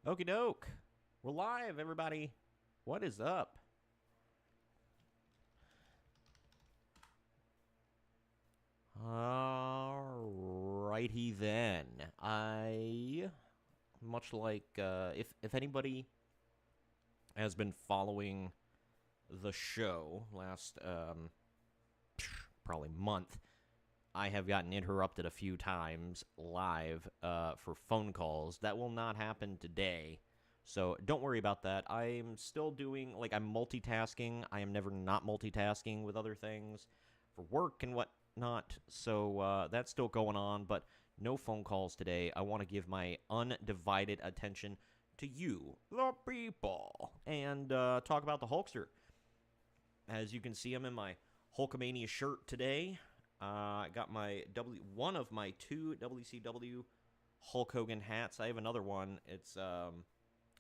Okie doke. We're live, everybody. What is up? Alrighty then. Much like, if anybody has been following the show last, probably month, I have gotten interrupted a few times live for phone calls. That will not happen today, so don't worry about that. I'm still doing, I'm multitasking. I am never not multitasking with other things for work and whatnot, so that's still going on, but no phone calls today. I want to give my undivided attention to you, the people, and talk about the Hulkster. As you can see, I'm in my Hulkamania shirt today. I got one of my two WCW Hulk Hogan hats. I have another one. It's I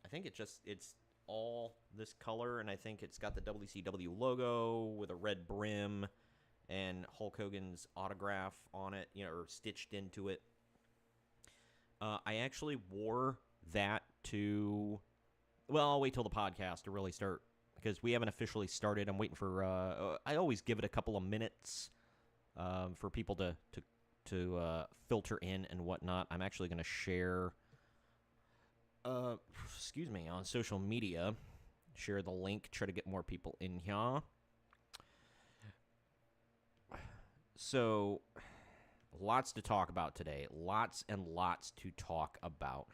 think it's all this color, and I think it's got the WCW logo with a red brim and Hulk Hogan's autograph on it, or stitched into it. I actually wore that to. Well, I'll wait till the podcast to really start because we haven't officially started. I'm waiting for. I always give it a couple of minutes. For people to filter in and whatnot. I'm actually going to share, on social media, share the link, try to get more people in here. So, lots to talk about today. Lots and lots to talk about.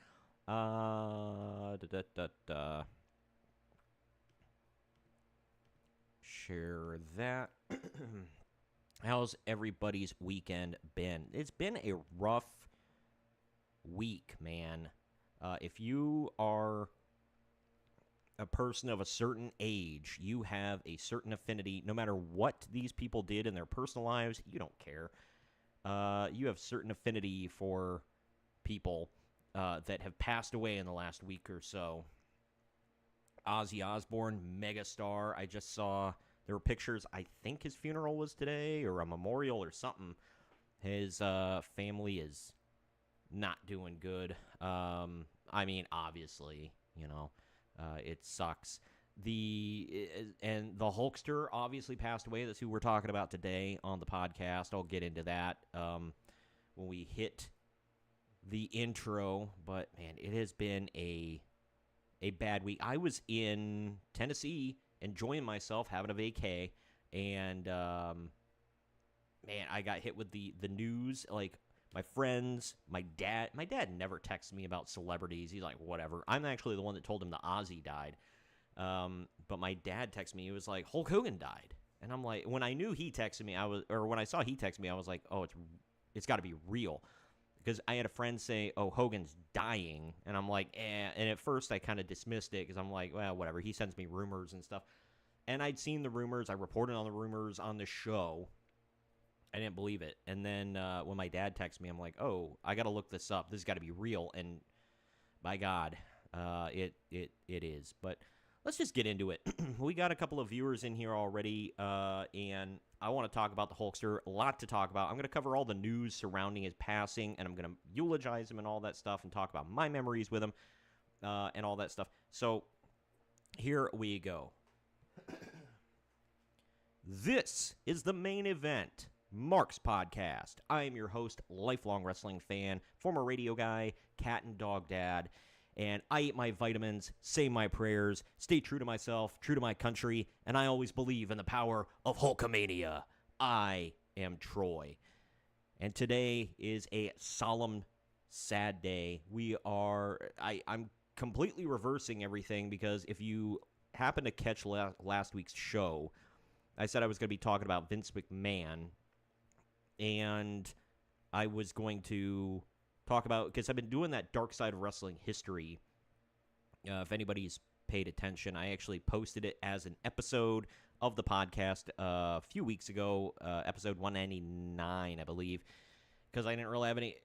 Share that. How's everybody's weekend been? It's been a rough week, man. If you are a person of a certain age, you have a certain affinity. No matter what these people did in their personal lives, you don't care. You have certain affinity for people that have passed away in the last week or so. Ozzy Osbourne, megastar. I just saw... There were pictures, I think his funeral was today, or a memorial or something. His family is not doing good. Obviously, it sucks. And the Hulkster obviously passed away. That's who we're talking about today on the podcast. I'll get into that when we hit the intro. But, man, it has been a bad week. I was in Tennessee enjoying myself, having a vacay, and man, I got hit with the news. Like, my friends, my dad never texts me about celebrities. He's like, whatever. I'm actually the one that told him the Ozzy died. But my dad texted me. He was like, Hulk Hogan died. And I'm like, when I knew he texted me, when I saw he texted me, I was like, oh, it's got to be real. Because I had a friend say, oh, Hogan's dying. And I'm like, eh. And at first I kind of dismissed it because I'm like, well, whatever. He sends me rumors and stuff. And I'd seen the rumors. I reported on the rumors on the show. I didn't believe it. And then when my dad texted me, I'm like, oh, I got to look this up. This has got to be real. And by God, it is. But let's just get into it. We got a couple of viewers in here already, and I want to talk about the Hulkster. A lot to talk about. I'm going to cover all the news surrounding his passing, and I'm going to eulogize him and all that stuff and talk about my memories with him and all that stuff. So here we go. This is the main event, Mark's Podcast. I am your host, lifelong wrestling fan, former radio guy, cat and dog dad. And I eat my vitamins, say my prayers, stay true to myself, true to my country, and I always believe in the power of Hulkamania. I am Troy. And today is a solemn, sad day. I'm completely reversing everything because if you happen to catch last week's show, I said I was going to be talking about Vince McMahon, and I was going to talk about, because I've been doing that Dark Side of Wrestling history. If anybody's paid attention, I actually posted it as an episode of the podcast a few weeks ago, episode 199, I believe, because I didn't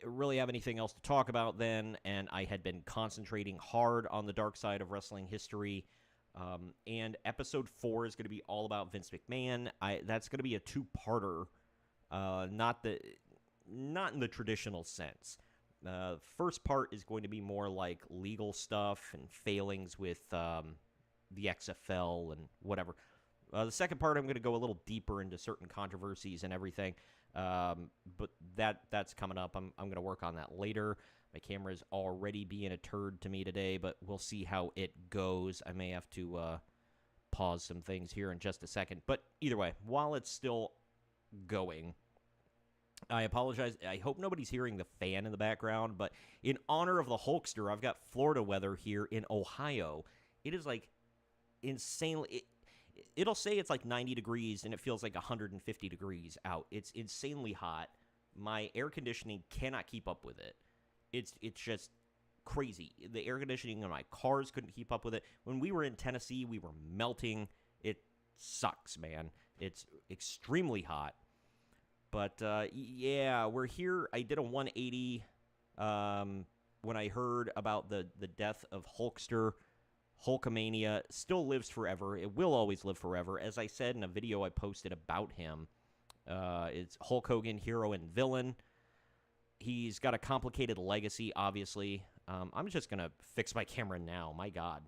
really have anything else to talk about then, and I had been concentrating hard on the Dark Side of Wrestling history. And episode 4 is going to be all about Vince McMahon. That's going to be a two-parter, not in the traditional sense. First part is going to be more like legal stuff and failings with the XFL and whatever. The second part, I'm going to go a little deeper into certain controversies and everything. But that's coming up. I'm going to work on that later. My camera is already being a turd to me today, but we'll see how it goes. I may have to pause some things here in just a second. But either way, while it's still going, I apologize. I hope nobody's hearing the fan in the background, but in honor of the Hulkster, I've got Florida weather here in Ohio. It is like insanely... It'll say it's like 90 degrees, and it feels like 150 degrees out. It's insanely hot. My air conditioning cannot keep up with it. It's just crazy. The air conditioning in my cars couldn't keep up with it. When we were in Tennessee, we were melting. It sucks, man. It's extremely hot. But, yeah, we're here. I did a 180 when I heard about the death of Hulkster. Hulkamania still lives forever. It will always live forever. As I said in a video I posted about him, it's Hulk Hogan, hero and villain. He's got a complicated legacy, obviously. I'm just going to fix my camera now. My God.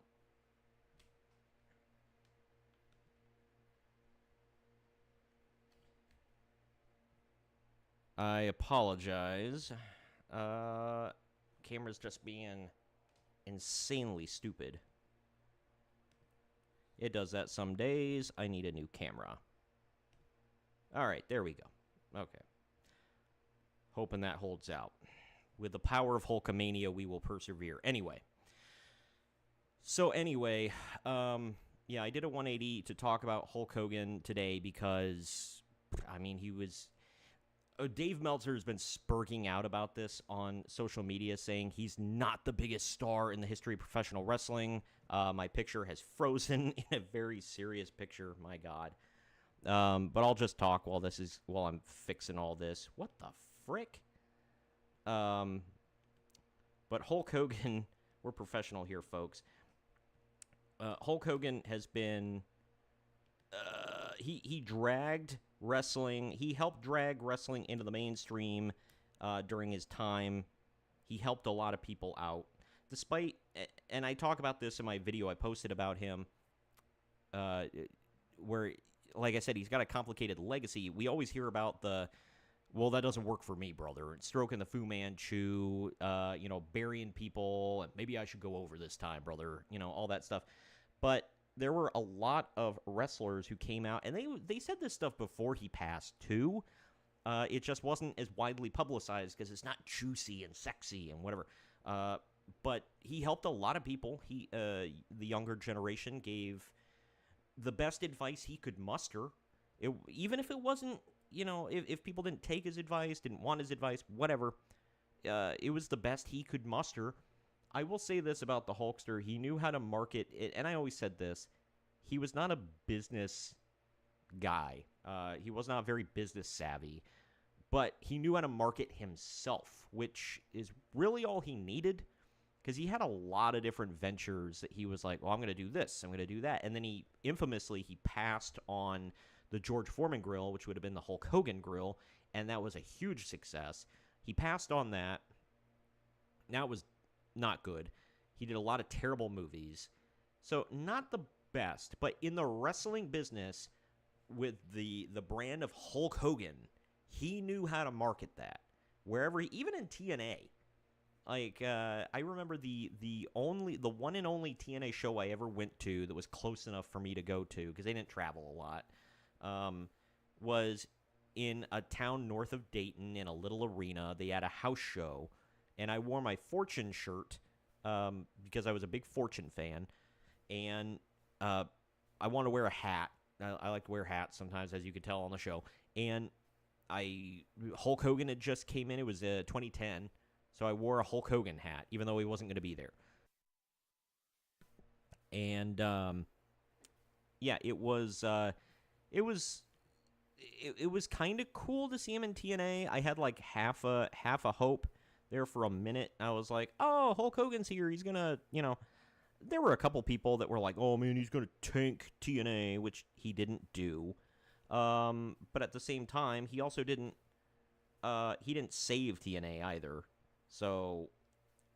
I apologize. Camera's just being insanely stupid. It does that some days. I need a new camera. All right, there we go. Okay. Hoping that holds out. With the power of Hulkamania, we will persevere. Anyway. Yeah, I did a 180 to talk about Hulk Hogan today because, I mean, he was... Dave Meltzer has been spurting out about this on social media, saying he's not the biggest star in the history of professional wrestling. My picture has frozen in a very serious picture. My God. But I'll just talk while I'm fixing all this. What the frick? But Hulk Hogan, we're professional here, folks. Hulk Hogan has been... He dragged wrestling. He helped drag wrestling into the mainstream during his time. He helped a lot of people out. Despite, and I talk about this in my video I posted about him, where, like I said, he's got a complicated legacy. We always hear about well, that doesn't work for me, brother. Stroking the Fu Manchu, burying people, and maybe I should go over this time, brother. All that stuff. But there were a lot of wrestlers who came out, and they said this stuff before he passed, too. It just wasn't as widely publicized because it's not juicy and sexy and whatever. But he helped a lot of people. The younger generation gave the best advice he could muster. Even if it wasn't, if people didn't take his advice, didn't want his advice, whatever, it was the best he could muster. I will say this about the Hulkster. He knew how to market it, and I always said this. He was not a business guy. He was not very business savvy, but he knew how to market himself, which is really all he needed, because he had a lot of different ventures that he was like, well, I'm going to do this, I'm going to do that, and then he passed on the George Foreman grill, which would have been the Hulk Hogan grill, and that was a huge success. He passed on that. Now it was not good. He did a lot of terrible movies. So not the best, but in the wrestling business with the brand of Hulk Hogan, he knew how to market that. Even in TNA. Like, I remember the one and only TNA show I ever went to that was close enough for me to go to, because they didn't travel a lot, was in a town north of Dayton in a little arena. They had a house show, and I wore my Fortune shirt because I was a big Fortune fan, and I wanted to wear a hat. I like to wear hats sometimes, as you could tell on the show. And Hulk Hogan had just came in. It was 2010, so I wore a Hulk Hogan hat, even though he wasn't going to be there. And yeah, it was kind of cool to see him in TNA. I had like half a hope there for a minute. I was like, oh, Hulk Hogan's here. He's going to, there were a couple people that were like, oh, man, he's going to tank TNA, which he didn't do. But at the same time, he also didn't save TNA either. So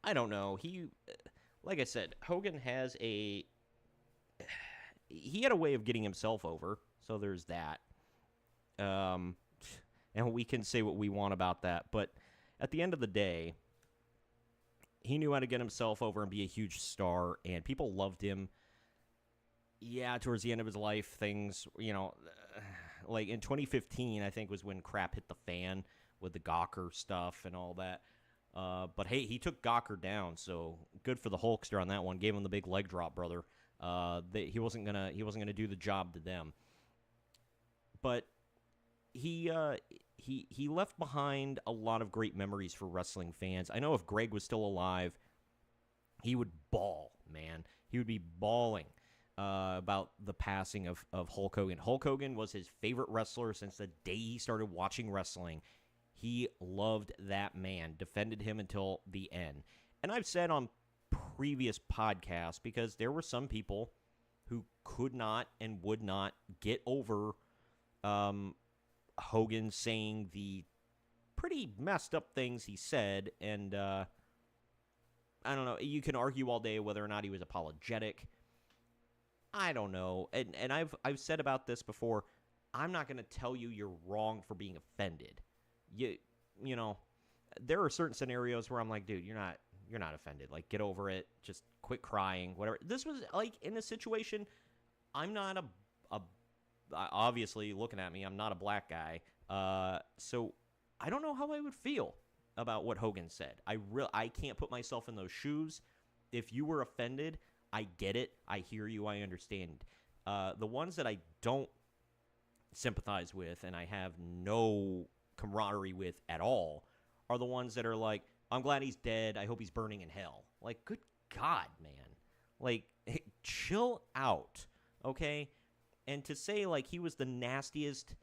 I don't know. Like I said, Hogan he had a way of getting himself over. So there's that. Um, and we can say what we want about that, but at the end of the day, he knew how to get himself over and be a huge star, and people loved him. Yeah, towards the end of his life, things, like in 2015, I think was when crap hit the fan with the Gawker stuff and all that. But hey, he took Gawker down, so good for the Hulkster on that one. Gave him the big leg drop, brother. He wasn't gonna do the job to them. But he left behind a lot of great memories for wrestling fans. I know if Greg was still alive, he would bawl, man. He would be bawling about the passing of Hulk Hogan. Hulk Hogan was his favorite wrestler since the day he started watching wrestling. He loved that man, defended him until the end. And I've said on previous podcasts, because there were some people who could not and would not get over Hogan saying the pretty messed up things he said, and I don't know. You can argue all day whether or not he was apologetic. I don't know, and I've said about this before. I'm not going to tell you you're wrong for being offended. You know, there are certain scenarios where I'm like, dude, you're not offended. Like, get over it. Just quit crying. Whatever. This was like in a situation. I'm not obviously looking at me. I'm not a black guy. So I don't know how I would feel about what Hogan said. I can't put myself in those shoes. If you were offended, I get it. I hear you. I understand. The ones that I don't sympathize with and I have no camaraderie with at all are the ones that are like, I'm glad he's dead. I hope he's burning in hell. Like, good God, man. Like, chill out, okay? And to say, like, he was the nastiest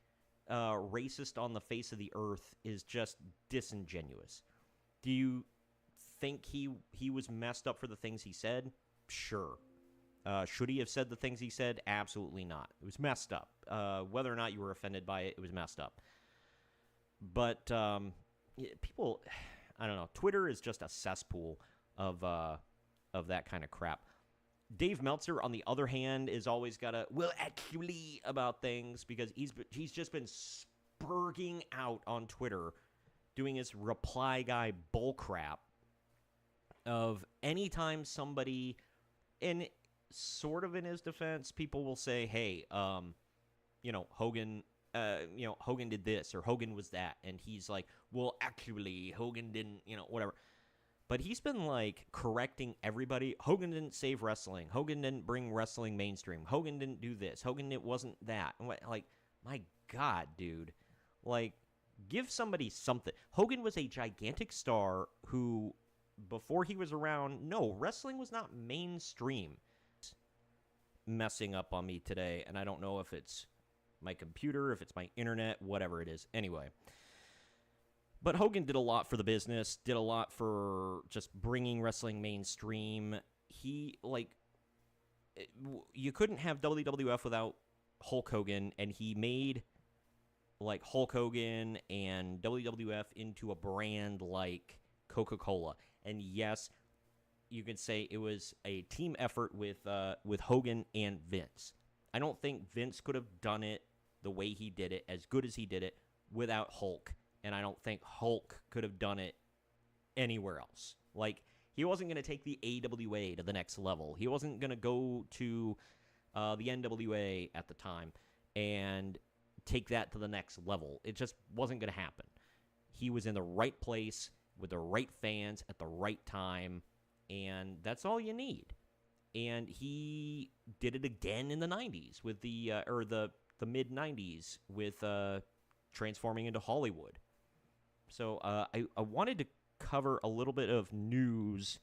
racist on the face of the earth is just disingenuous. Do you think he was messed up for the things he said? Sure. Should he have said the things he said? Absolutely not. It was messed up. Whether or not you were offended by it, it was messed up. But people, I don't know. Twitter is just a cesspool of that kind of crap. Dave Meltzer, on the other hand, is always got a actually about things because he's just been spurging out on Twitter, doing his reply guy bullcrap of anytime somebody, and sort of in his defense, people will say, hey, Hogan, Hogan did this or Hogan was that. And he's like, well, actually, Hogan didn't, whatever. But he's been, like, correcting everybody. Hogan didn't save wrestling. Hogan didn't bring wrestling mainstream. Hogan didn't do this. Hogan, it wasn't that. Like, my God, dude. Like, give somebody something. Hogan was a gigantic star who, before he was around, no, wrestling was not mainstream. Messing up on me today, and I don't know if it's my computer, if it's my internet, whatever it is. Anyway. But Hogan did a lot for the business, did a lot for just bringing wrestling mainstream. He, you couldn't have WWF without Hulk Hogan, and he made, Hulk Hogan and WWF into a brand like Coca-Cola. And yes, you could say it was a team effort with Hogan and Vince. I don't think Vince could have done it the way he did it, as good as he did it, without Hulk. And I don't think Hulk could have done it anywhere else. Like, he wasn't going to take the AWA to the next level. He wasn't going to go to the NWA at the time and take that to the next level. It just wasn't going to happen. He was in the right place with the right fans at the right time, and that's all you need. And he did it again in the 90s with the mid-90s with transforming into Hollywood. So I wanted to cover a little bit of news.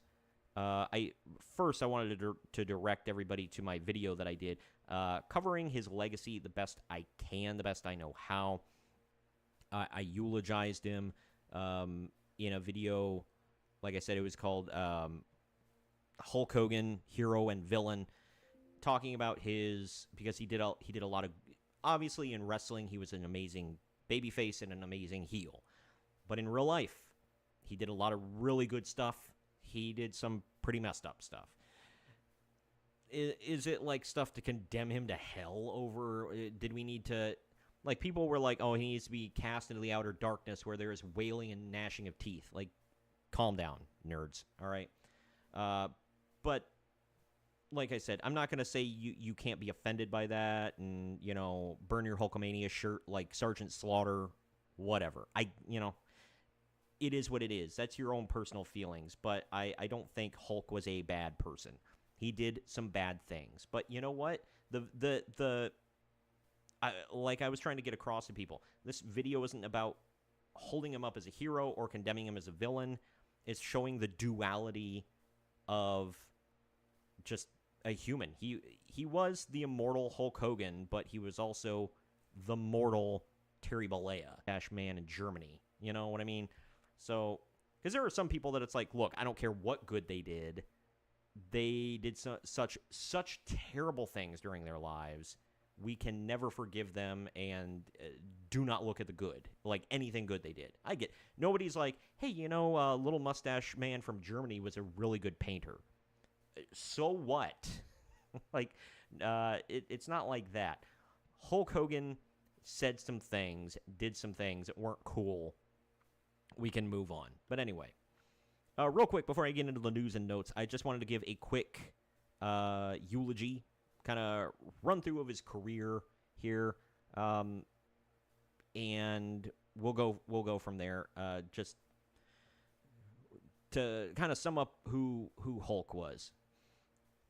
I wanted to direct everybody to my video that I did covering his legacy the best I can, the best I know how. I eulogized him in a video. Like I said, it was called Hulk Hogan, Hero and Villain, talking about because he did a lot of, obviously in wrestling he was an amazing babyface and an amazing heel. But in real life, He did a lot of really good stuff. He did some pretty messed up stuff. Is it like stuff to condemn him to hell over? Did we need to... Like, people were like, oh, he needs to be cast into the outer darkness where there is wailing and gnashing of teeth. Like, calm down, nerds, all right? But, like I said, I'm not going to say you can't be offended by that and, burn your Hulkamania shirt like Sergeant Slaughter, whatever. It is what it is. That's your own personal feelings. But I don't think Hulk was a bad person. He did some bad things. But you know what? Like I was trying to get across to people, this video isn't about holding him up as a hero or condemning him as a villain. It's showing the duality of just a human. He was the immortal Hulk Hogan, but he was also the mortal Terry Bollea, man in Germany. You know what I mean? So, because there are some people that it's like, look, I don't care what good they did. They did such terrible things during their lives. We can never forgive them and do not look at the good, like anything good they did. I get nobody's like, hey, little mustache man from Germany was a really good painter. So what? It's not like that. Hulk Hogan said some things, did some things that weren't cool. We can move on. But anyway, real quick before I get into the news and notes, I just wanted to give a quick eulogy, kind of run through of his career here, and we'll go from there. Just to kind of sum up who Hulk was.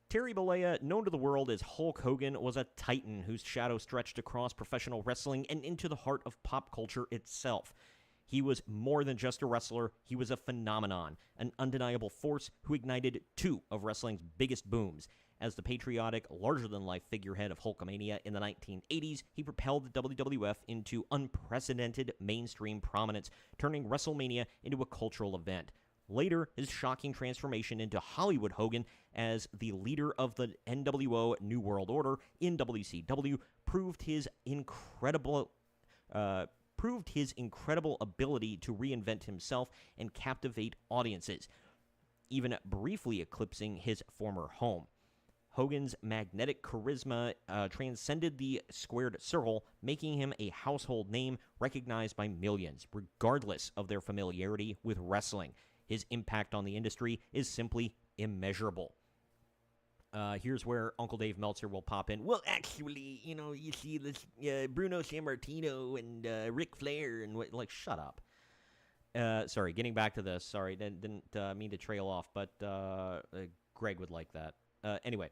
Terry Bollea, known to the world as Hulk Hogan, was a titan whose shadow stretched across professional wrestling and into the heart of pop culture itself. He was more than just a wrestler. He was a phenomenon, an undeniable force who ignited two of wrestling's biggest booms. As the patriotic, larger-than-life figurehead of Hulkamania in the 1980s, he propelled the WWF into unprecedented mainstream prominence, turning WrestleMania into a cultural event. Later, his shocking transformation into Hollywood Hogan as the leader of the NWO New World Order in WCW proved his incredible ability to reinvent himself and captivate audiences, even briefly eclipsing his former home. Hogan's magnetic charisma transcended the squared circle, making him a household name recognized by millions, regardless of their familiarity with wrestling. His impact on the industry is simply immeasurable. Here's where Uncle Dave Meltzer will pop in. Well, actually, you see this Bruno Sammartino and Ric Flair and what, shut up. Sorry, getting back to this. Sorry, didn't mean to trail off, but Greg would like that. Anyway,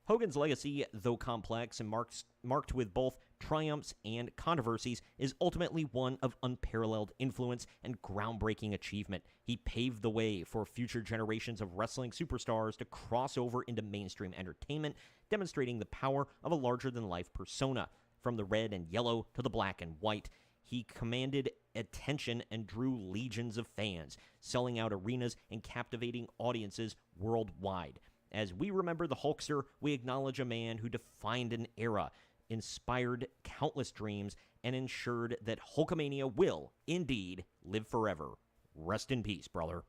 Hogan's legacy, though complex and marked with both triumphs and controversies, is ultimately one of unparalleled influence and groundbreaking achievement. He paved the way for future generations of wrestling superstars to cross over into mainstream entertainment, demonstrating the power of a larger-than-life persona. From the red and yellow to the black and white, he commanded attention and drew legions of fans, selling out arenas and captivating audiences worldwide. As we remember the Hulkster, we acknowledge a man who defined an era, inspired countless dreams, and ensured that Hulkamania will, indeed, live forever. Rest in peace, brother.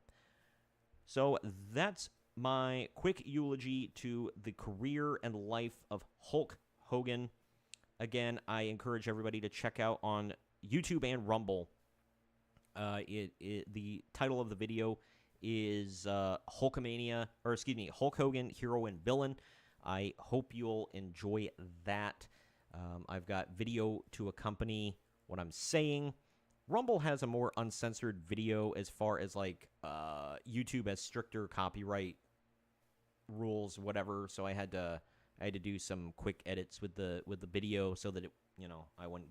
So that's my quick eulogy to the career and life of Hulk Hogan. Again, I encourage everybody to check out on YouTube and Rumble. The title of the video is Hulk Hogan, Hero and Villain. I hope you'll enjoy that. I've got video to accompany what I'm saying. Rumble has a more uncensored video as far as YouTube has stricter copyright rules, whatever. So I had to do some quick edits with the video so that it, I wouldn't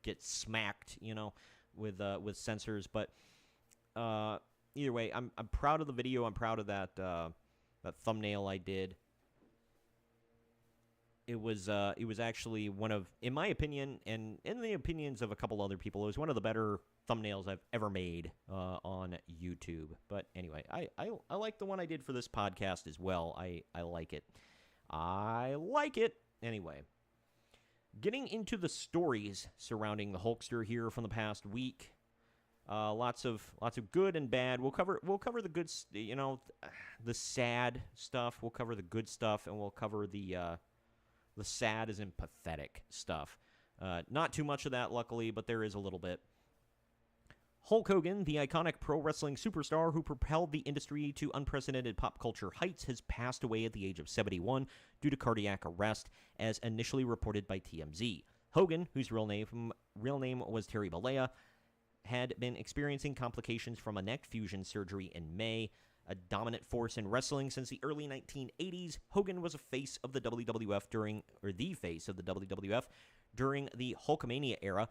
get smacked, with censors. But either way, I'm proud of the video. I'm proud of that thumbnail I did. It was actually one of, in my opinion, and in the opinions of a couple other people, it was one of the better thumbnails I've ever made on YouTube. But anyway, I like the one I did for this podcast as well. I like it. I like it. Anyway, getting into the stories surrounding the Hulkster here from the past week. Lots of good and bad. We'll cover the good, the sad stuff. We'll cover the good stuff, and we'll cover the sad as in pathetic stuff. Not too much of that, luckily, but there is a little bit. Hulk Hogan, the iconic pro wrestling superstar who propelled the industry to unprecedented pop culture heights, has passed away at the age of 71 due to cardiac arrest, as initially reported by TMZ. Hogan, whose real name was Terry Bollea, had been experiencing complications from a neck fusion surgery in May. A dominant force in wrestling since the early 1980s, Hogan was the face of the WWF during the Hulkamania era,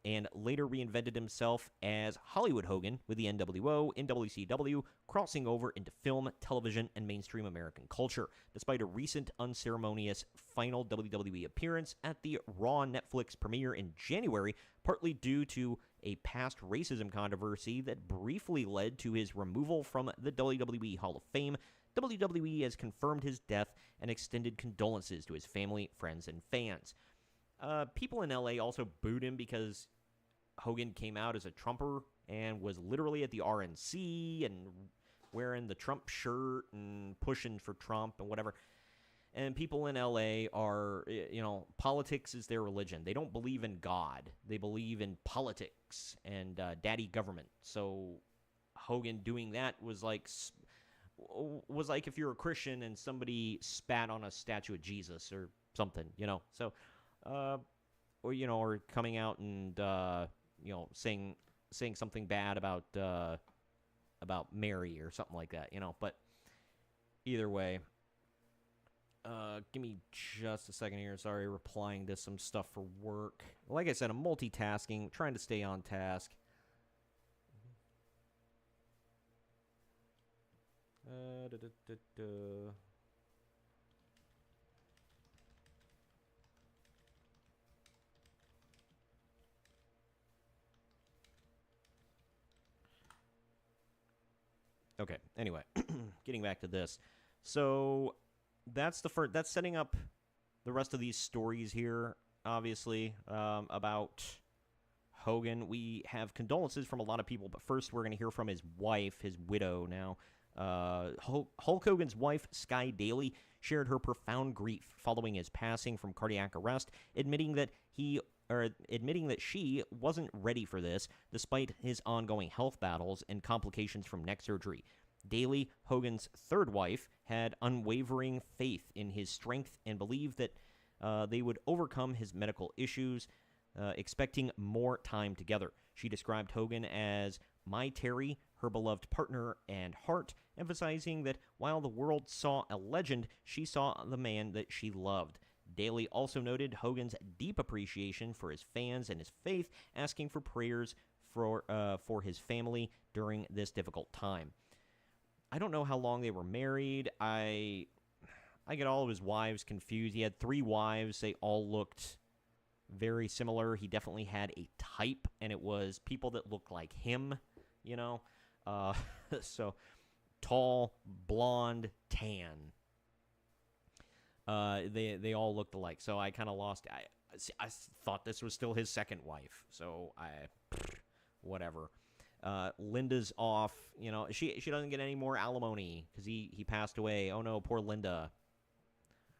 and later reinvented himself as Hollywood Hogan with the NWO in WCW, crossing over into film, television, and mainstream American culture, despite a recent unceremonious final WWE appearance at the Raw Netflix premiere in January, partly due to a past racism controversy that briefly led to his removal from the WWE Hall of Fame. WWE has confirmed his death and extended condolences to his family, friends, and fans. People in LA also booed him because Hogan came out as a Trumper and was literally at the RNC and wearing the Trump shirt and pushing for Trump and whatever. And people in LA are, politics is their religion. They don't believe in God. They believe in politics and daddy government. So Hogan doing that was like if you're a Christian and somebody spat on a statue of Jesus or something, So, or coming out and saying something bad about Mary or something like that, But either way, give me just a second here. Sorry, replying to some stuff for work. Like I said, I'm multitasking, trying to stay on task. Okay, anyway, getting back to this. So that's that's setting up the rest of these stories here, obviously, about Hogan. We have condolences from a lot of people, but first we're going to hear from his wife, his widow now. Hulk Hogan's wife, Sky Daly, shared her profound grief following his passing from cardiac arrest, admitting that she wasn't ready for this, despite his ongoing health battles and complications from neck surgery. Daly, Hogan's third wife, had unwavering faith in his strength and believed that they would overcome his medical issues, expecting more time together. She described Hogan as "my Terry," her beloved partner and heart, emphasizing that while the world saw a legend, she saw the man that she loved. Daly also noted Hogan's deep appreciation for his fans and his faith, asking for prayers for his family during this difficult time. I don't know how long they were married. I get all of his wives confused. He had 3 wives. They all looked very similar. He definitely had a type, and it was people that looked like him, so tall, blonde, tan. They all looked alike. So I kind of lost. I thought this was still his second wife. So whatever. Linda's off. She doesn't get any more alimony because he passed away. Oh no, poor Linda.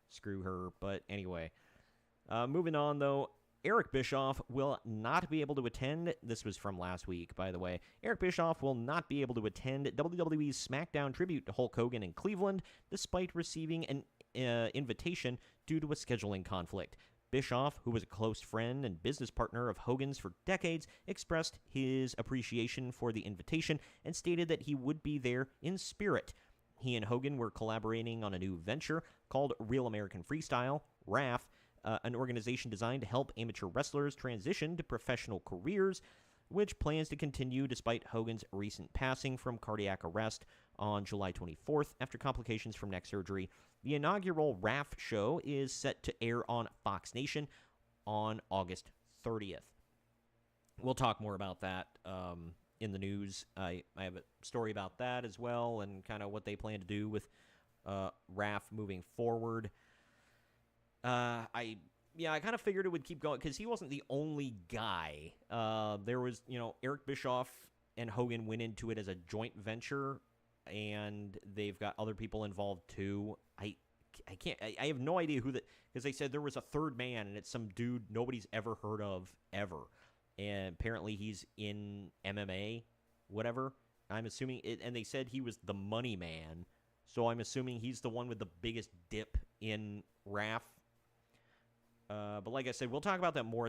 Screw her. But anyway, moving on though. Eric Bischoff will not be able to attend. This was from last week, by the way. Eric Bischoff will not be able to attend WWE's SmackDown tribute to Hulk Hogan in Cleveland, despite receiving an invitation due to a scheduling conflict. Bischoff, who was a close friend and business partner of Hogan's for decades, expressed his appreciation for the invitation and stated that he would be there in spirit. He and Hogan were collaborating on a new venture called Real American Freestyle, RAF, an organization designed to help amateur wrestlers transition to professional careers, which plans to continue despite Hogan's recent passing from cardiac arrest on July 24th after complications from neck surgery. The inaugural RAF show is set to air on Fox Nation on August 30th. We'll talk more about that in the news. I have a story about that as well and kind of what they plan to do with RAF moving forward. I Yeah, I kind of figured it would keep going because he wasn't the only guy. There was, Eric Bischoff and Hogan went into it as a joint venture, and they've got other people involved too. I can't. I have no idea who that, because they said there was a third man, and it's some dude nobody's ever heard of ever, and apparently he's in MMA, whatever. I'm assuming it, and they said he was the money man, so I'm assuming he's the one with the biggest dip in RAF. But like I said, we'll talk about that more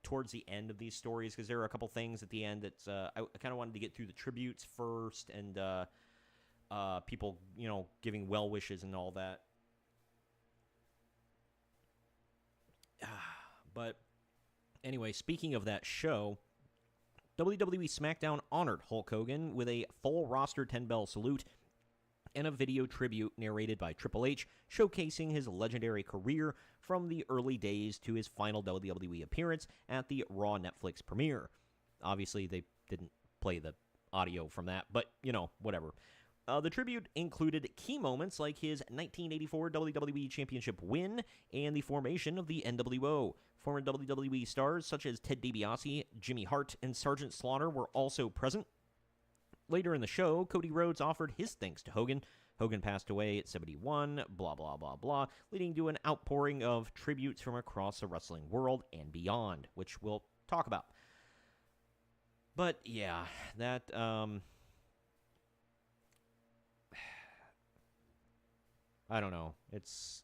towards the end of these stories, because there are a couple things at the end that I kind of wanted to get through the tributes first, and people, giving well wishes and all that. But anyway, speaking of that show, WWE SmackDown honored Hulk Hogan with a full roster 10-bell salute and a video tribute narrated by Triple H, showcasing his legendary career from the early days to his final WWE appearance at the Raw Netflix premiere. Obviously, they didn't play the audio from that, but, whatever. The tribute included key moments like his 1984 WWE Championship win and the formation of the NWO. Former WWE stars such as Ted DiBiase, Jimmy Hart, and Sergeant Slaughter were also present. Later in the show, Cody Rhodes offered his thanks to Hogan. Hogan passed away at 71, blah, blah, blah, blah, leading to an outpouring of tributes from across the wrestling world and beyond, which we'll talk about. But, yeah, that, I don't know.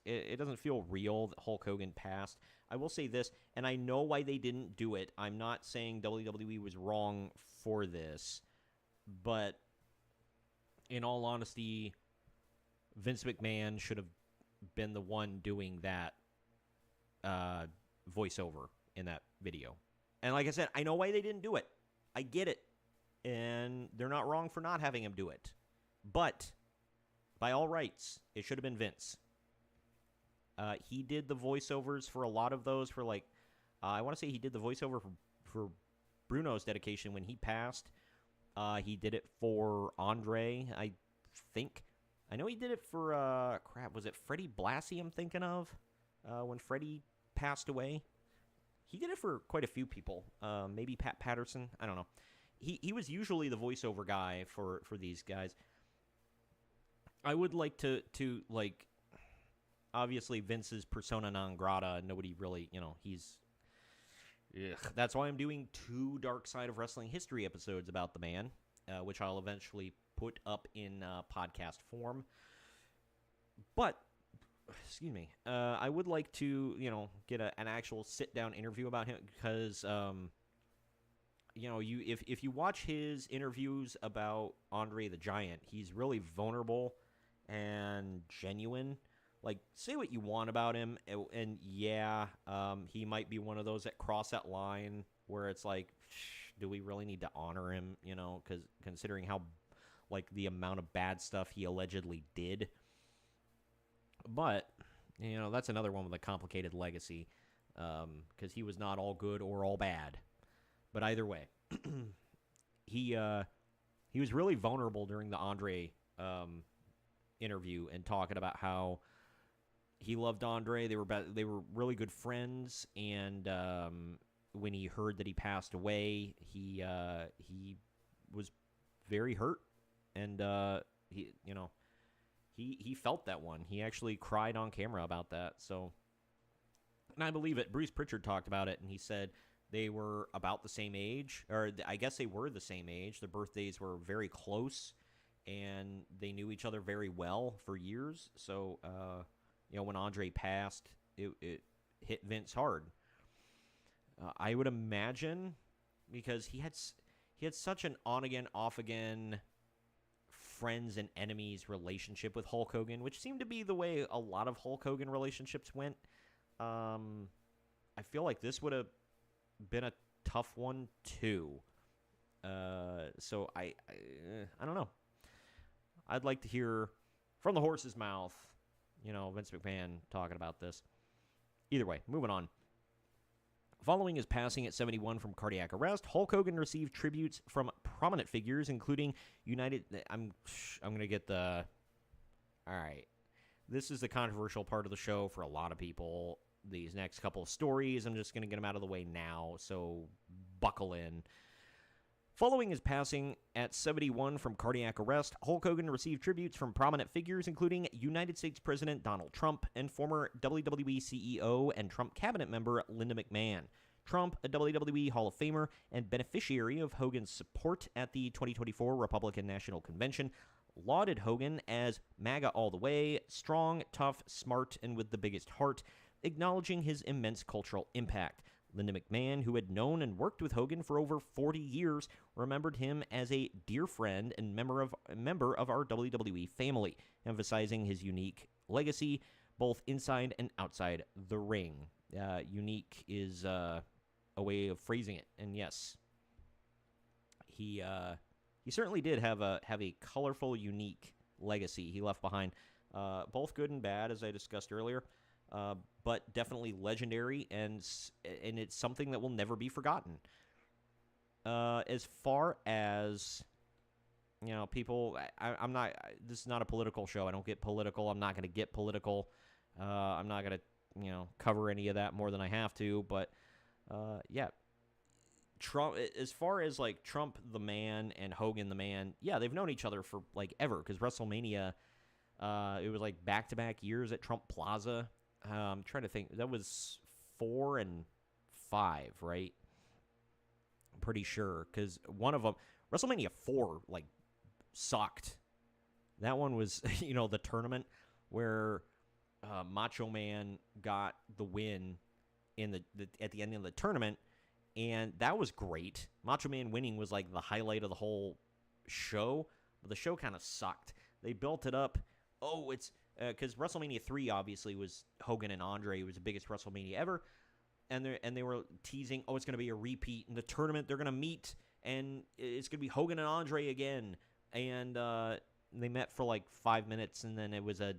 It doesn't feel real that Hulk Hogan passed. I will say this, and I know why they didn't do it. I'm not saying WWE was wrong for this, but in all honesty, Vince McMahon should have been the one doing that voiceover in that video. And like I said, I know why they didn't do it. I get it. And they're not wrong for not having him do it. But by all rights, it should have been Vince. He did the voiceovers for a lot of those for I want to say he did the voiceover for Bruno's dedication when he passed. He did it for Andre, I think. I know he did it for, was it Freddie Blassie I'm thinking of? When Freddie passed away. He did it for quite a few people. Maybe Pat Patterson. I don't know. He was usually the voiceover guy for these guys. I would like to obviously Vince's persona non grata. Nobody really, he's... Ugh. That's why I'm doing 2 Dark Side of Wrestling history episodes about the man, which I'll eventually put up in podcast form. But, excuse me, I would like to, get an actual sit-down interview about him because, if you watch his interviews about Andre the Giant, he's really vulnerable and genuine. Say what you want about him, and yeah, he might be one of those that cross that line where it's do we really need to honor him, because considering how, the amount of bad stuff he allegedly did. But, that's another one with a complicated legacy, because he was not all good or all bad. But either way, he was really vulnerable during the Andre interview and talking about how he loved Andre. They were really good friends, and when he heard that he passed away, he was very hurt, and he felt that one. He actually cried on camera about that. So, and I believe it. Bruce Pritchard talked about it, and he said they were about the same age, or I guess they were the same age. Their birthdays were very close, and they knew each other very well for years. So, when Andre passed, it hit Vince hard. I would imagine because he had such an on-again, off-again friends and enemies relationship with Hulk Hogan, which seemed to be the way a lot of Hulk Hogan relationships went. I feel like this would have been a tough one too. So I don't know. I'd like to hear from the horse's mouth, Vince McMahon talking about this. Either way, moving on. Following his passing at 71 from cardiac arrest, Hulk Hogan received tributes from prominent figures, including United... I'm going to get the... All right. This is the controversial part of the show for a lot of people. these next couple of stories. I'm just going to get them out of the way now, so buckle in. Following his passing at 71 from cardiac arrest, Hulk Hogan received tributes from prominent figures, including United States President Donald Trump and former WWE CEO and Trump cabinet member Linda McMahon. Trump, a WWE Hall of Famer and beneficiary of Hogan's support at the 2024 Republican National Convention, lauded Hogan as MAGA all the way, strong, tough, smart, and with the biggest heart, acknowledging his immense cultural impact. Linda McMahon, who had known and worked with Hogan for over 40 years, remembered him as a dear friend and member of our WWE family, emphasizing his unique legacy both inside and outside the ring. Unique is a way of phrasing it, and yes, he certainly did have a colorful, unique legacy he left behind, both good and bad, as I discussed earlier. But definitely legendary, and it's something that will never be forgotten. As far as, people, I'm not, this is not a political show. I don't get political. I'm not going to get political. I'm not going to, cover any of that more than I have to. But, yeah, Trump, as far as, like, Trump the man and Hogan the man, yeah, they've known each other for, like, ever. Because WrestleMania, it was, like, back-to-back years at Trump Plaza. I'm trying to think. That was 4 and 5, right? I'm pretty sure, because one of them, WrestleMania 4, like, sucked. That one was, the tournament where Macho Man got the win in at the end of the tournament, and that was great. Macho Man winning was, like, the highlight of the whole show, but the show kind of sucked. They built it up. Oh, it's... because WrestleMania 3 obviously was Hogan and Andre. It was the biggest WrestleMania ever. And they were teasing, it's going to be a repeat. In the tournament, they're going to meet, and it's going to be Hogan and Andre again. And they met for like 5 minutes, and then it was a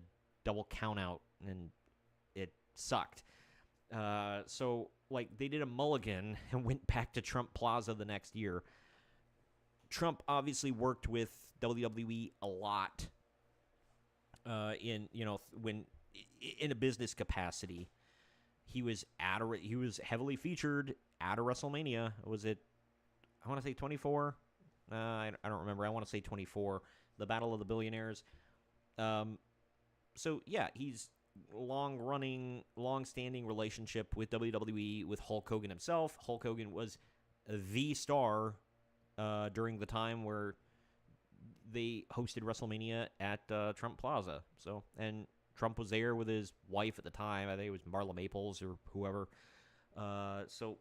double count-out, and it sucked. So, like, they did a mulligan and went back to Trump Plaza the next year. Trump obviously worked with WWE a lot. When in a business capacity, he was heavily featured at a WrestleMania. Was it? I want to say 24. I don't remember. I want to say 24. The Battle of the Billionaires. So yeah, he's long-standing relationship with WWE with Hulk Hogan himself. Hulk Hogan was the star during the time where they hosted WrestleMania at Trump Plaza. So, and Trump was there with his wife at the time. I think it was Marla Maples or whoever. So,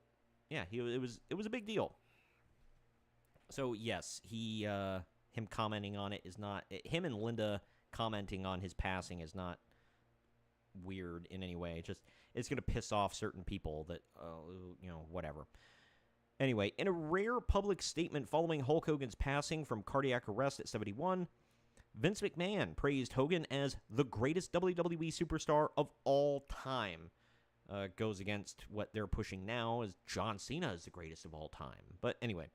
yeah, it was a big deal. So, yes, him commenting on it is not... Him and Linda commenting on his passing is not weird in any way. It's going to piss off certain people that, whatever. Anyway, in a rare public statement following Hulk Hogan's passing from cardiac arrest at 71, Vince McMahon praised Hogan as the greatest WWE superstar of all time. Goes against what they're pushing now as John Cena is the greatest of all time. But anyway,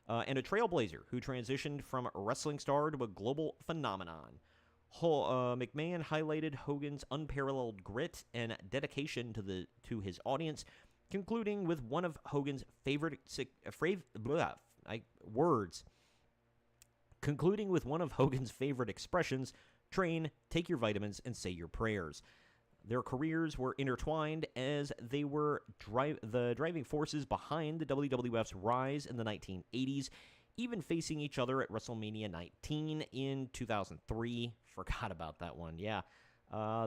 and a trailblazer who transitioned from a wrestling star to a global phenomenon. McMahon highlighted Hogan's unparalleled grit and dedication to his audience, concluding with one of Hogan's favorite expressions: train, take your vitamins, and say your prayers. Their careers were intertwined as they were the driving forces behind the WWF's rise in the 1980s, even facing each other at WrestleMania 19 in 2003. Forgot about that one, yeah.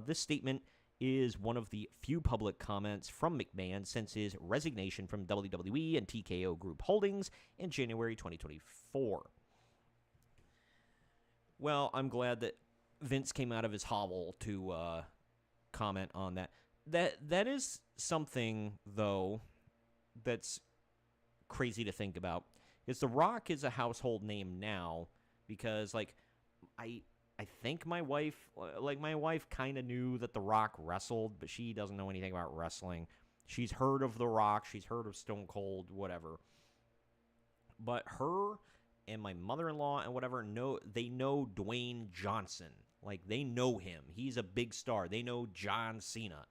This statement is one of the few public comments from McMahon since his resignation from WWE and TKO Group Holdings in January 2024. Well, I'm glad that Vince came out of his hovel to comment on that. That is something, though, that's crazy to think about. Is The Rock is a household name now because, like, I think my wife kind of knew that The Rock wrestled, but she doesn't know anything about wrestling. She's heard of The Rock, she's heard of Stone Cold, whatever. But her and my mother-in-law and whatever know Dwayne Johnson. Like, they know him. He's a big star. They know John Cena.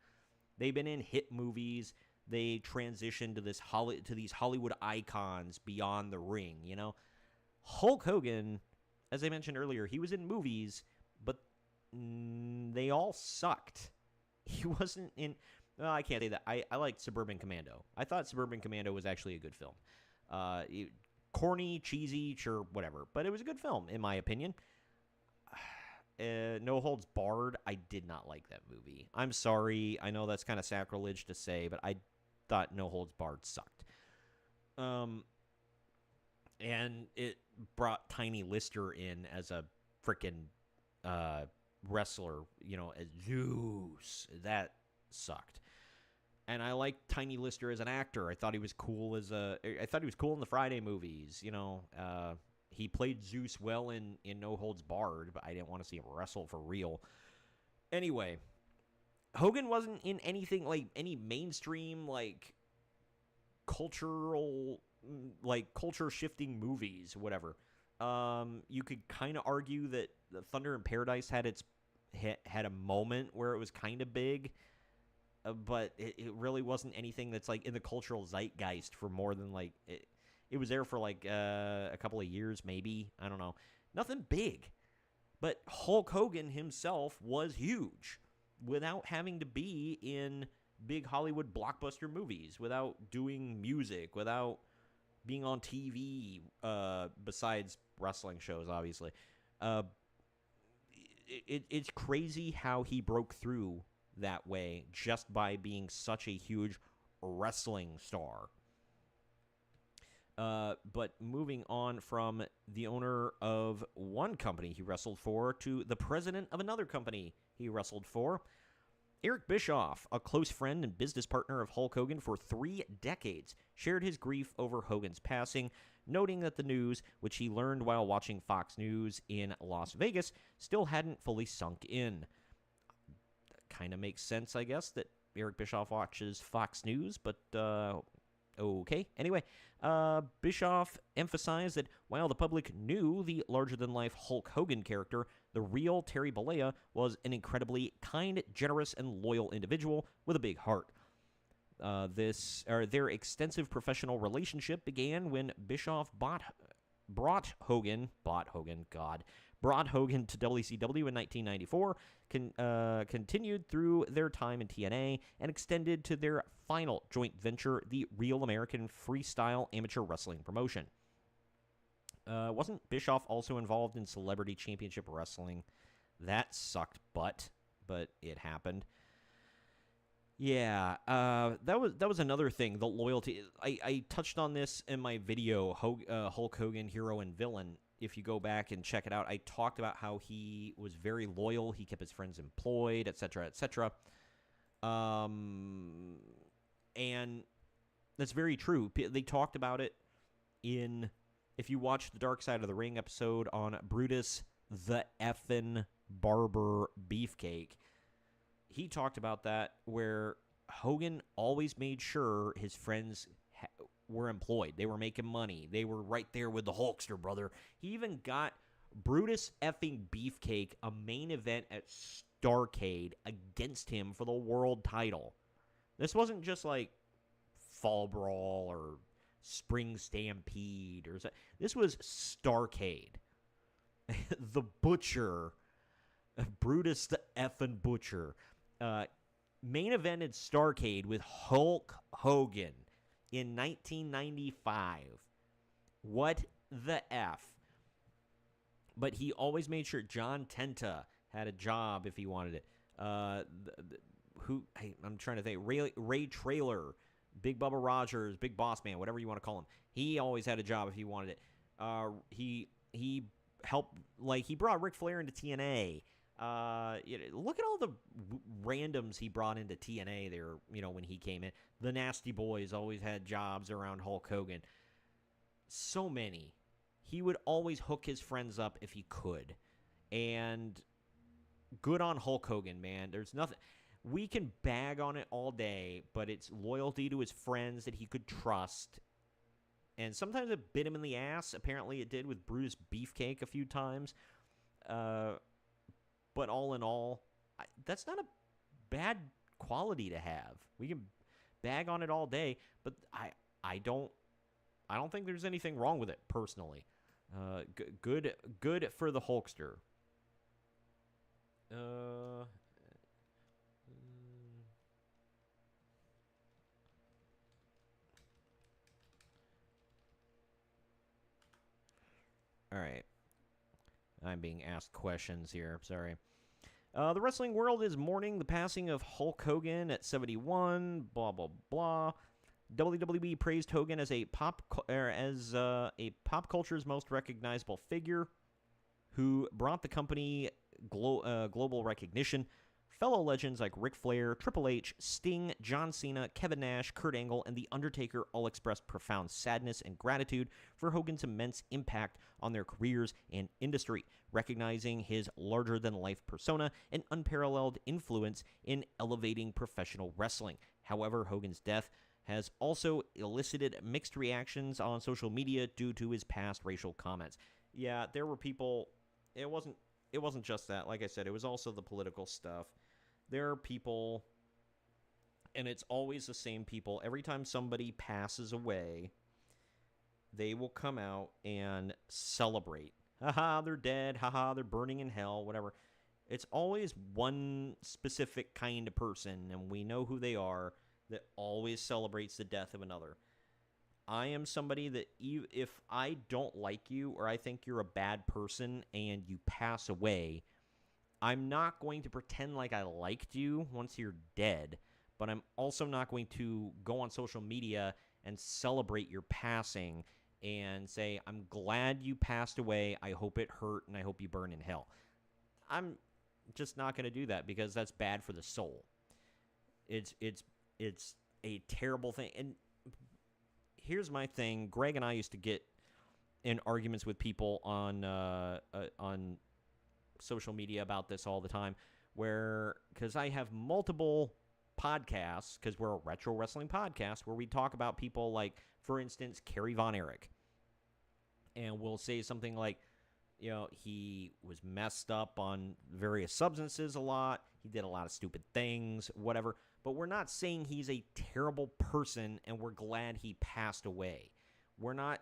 They've been in hit movies. They transitioned to these Hollywood icons beyond the ring, you know? Hulk Hogan, as I mentioned earlier, he was in movies, but they all sucked. He wasn't in... Well, I can't say that. I liked Suburban Commando. I thought Suburban Commando was actually a good film. Corny, cheesy, sure, whatever. But it was a good film, in my opinion. No Holds Barred, I did not like that movie. I'm sorry. I know that's kind of sacrilege to say, but I thought No Holds Barred sucked. And it brought Tiny Lister in as a freaking wrestler, you know, as Zeus. That sucked. And I liked Tiny Lister as an actor. I thought he was cool I thought he was cool in the Friday movies. You know, he played Zeus well in No Holds Barred, but I didn't want to see him wrestle for real. Anyway, Hogan wasn't in anything like any mainstream like culture shifting movies, whatever. You could kind of argue that the Thunder in Paradise had a moment where it was kind of big. But it really wasn't anything that's like in the cultural zeitgeist for more than like it was there for like a couple of years, maybe. I don't know. Nothing big. But Hulk Hogan himself was huge without having to be in big Hollywood blockbuster movies, without doing music, without being on TV, besides wrestling shows, obviously. It's crazy how he broke through that way just by being such a huge wrestling star. But moving on from the owner of one company he wrestled for to the president of another company he wrestled for, Eric Bischoff, a close friend and business partner of Hulk Hogan for 3 decades, shared his grief over Hogan's passing, noting that the news, which he learned while watching Fox News in Las Vegas, still hadn't fully sunk in. Kind of makes sense, I guess, that Eric Bischoff watches Fox News, but okay. Anyway, Bischoff emphasized that while the public knew the larger-than-life Hulk Hogan character, the real Terry Bollea was an incredibly kind, generous, and loyal individual with a big heart. Their extensive professional relationship began when Bischoff brought Hogan to WCW in 1994, continued through their time in TNA, and extended to their final joint venture, the Real American Freestyle Amateur Wrestling Promotion. Wasn't Bischoff also involved in Celebrity Championship Wrestling? That sucked but it happened. Yeah, that was another thing, the loyalty. I touched on this in my video, Hulk Hogan, Hero and Villain. If you go back and check it out, I talked about how he was very loyal. He kept his friends employed, etc., etc. And that's very true. They talked about it if you watch the Dark Side of the Ring episode on Brutus the Effin' Barber Beefcake, he talked about that where Hogan always made sure his friends were employed. They were making money. They were right there with the Hulkster, brother. He even got Brutus effing Beefcake a main event at Starrcade against him for the world title. This wasn't just like Fall Brawl or Spring Stampede. This was Starrcade. The Butcher, Brutus the effing Butcher, main evented Starrcade with Hulk Hogan in 1995. What the F? But he always made sure John Tenta had a job if he wanted it. I'm trying to think. Ray Traylor, Big Bubba Rogers, Big Boss Man, whatever you want to call him. He always had a job if he wanted it. He helped, like, he brought Ric Flair into TNA. Look at all the randoms he brought into TNA there, when he came in. The Nasty Boys always had jobs around Hulk Hogan. So many. He would always hook his friends up if he could. And good on Hulk Hogan, man. There's nothing. We can bag on it all day, but it's loyalty to his friends that he could trust. And sometimes it bit him in the ass. Apparently it did with Brutus Beefcake a few times. But all in all, that's not a bad quality to have. We can bag on it all day, but I don't think there's anything wrong with it personally. Good for the Hulkster. Uh, all right. I'm being asked questions here. Sorry. The wrestling world is mourning the passing of Hulk Hogan at 71. Blah blah blah. WWE praised Hogan as a pop culture's most recognizable figure, who brought the company global recognition. Fellow legends like Ric Flair, Triple H, Sting, John Cena, Kevin Nash, Kurt Angle, and The Undertaker all expressed profound sadness and gratitude for Hogan's immense impact on their careers and industry, recognizing his larger-than-life persona and unparalleled influence in elevating professional wrestling. However, Hogan's death has also elicited mixed reactions on social media due to his past racial comments. Yeah, there were people. It wasn't just that. Like I said, it was also the political stuff. There are people, and it's always the same people. Every time somebody passes away, they will come out and celebrate. Haha, they're dead. Haha, they're burning in hell, whatever. It's always one specific kind of person, and we know who they are, that always celebrates the death of another. I am somebody that if I don't like you or I think you're a bad person and you pass away, I'm not going to pretend like I liked you once you're dead, but I'm also not going to go on social media and celebrate your passing and say, I'm glad you passed away, I hope it hurt, and I hope you burn in hell. I'm just not going to do that because that's bad for the soul. It's a terrible thing. And here's my thing. Greg and I used to get in arguments with people on social media about this all the time, because I have multiple podcasts, because we're a retro wrestling podcast, where we talk about people like, for instance, Kerry Von Erich. And we'll say something like, he was messed up on various substances a lot. He did a lot of stupid things, whatever. But we're not saying he's a terrible person and we're glad he passed away. We're not,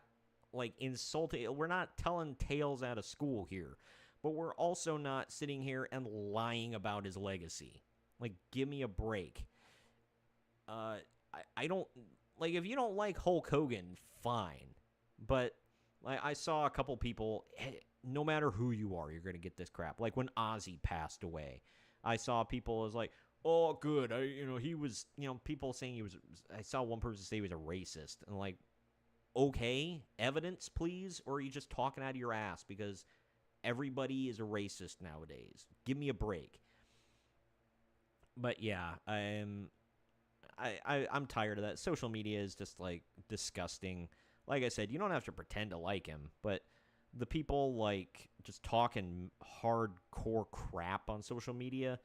insulting. We're not telling tales out of school here. But we're also not sitting here and lying about his legacy. Give me a break. I don't, if you don't like Hulk Hogan, fine. But I saw a couple people, no matter who you are, you're going to get this crap. Like when Ozzy passed away, I saw people as like, oh, good. He was, people saying he was, I saw one person say he was a racist. And okay, evidence, please? Or are you just talking out of your ass? Because everybody is a racist nowadays. Give me a break. But yeah, I'm tired of that. Social media is just disgusting. Like I said, you don't have to pretend to like him, but the people just talking hardcore crap on social media,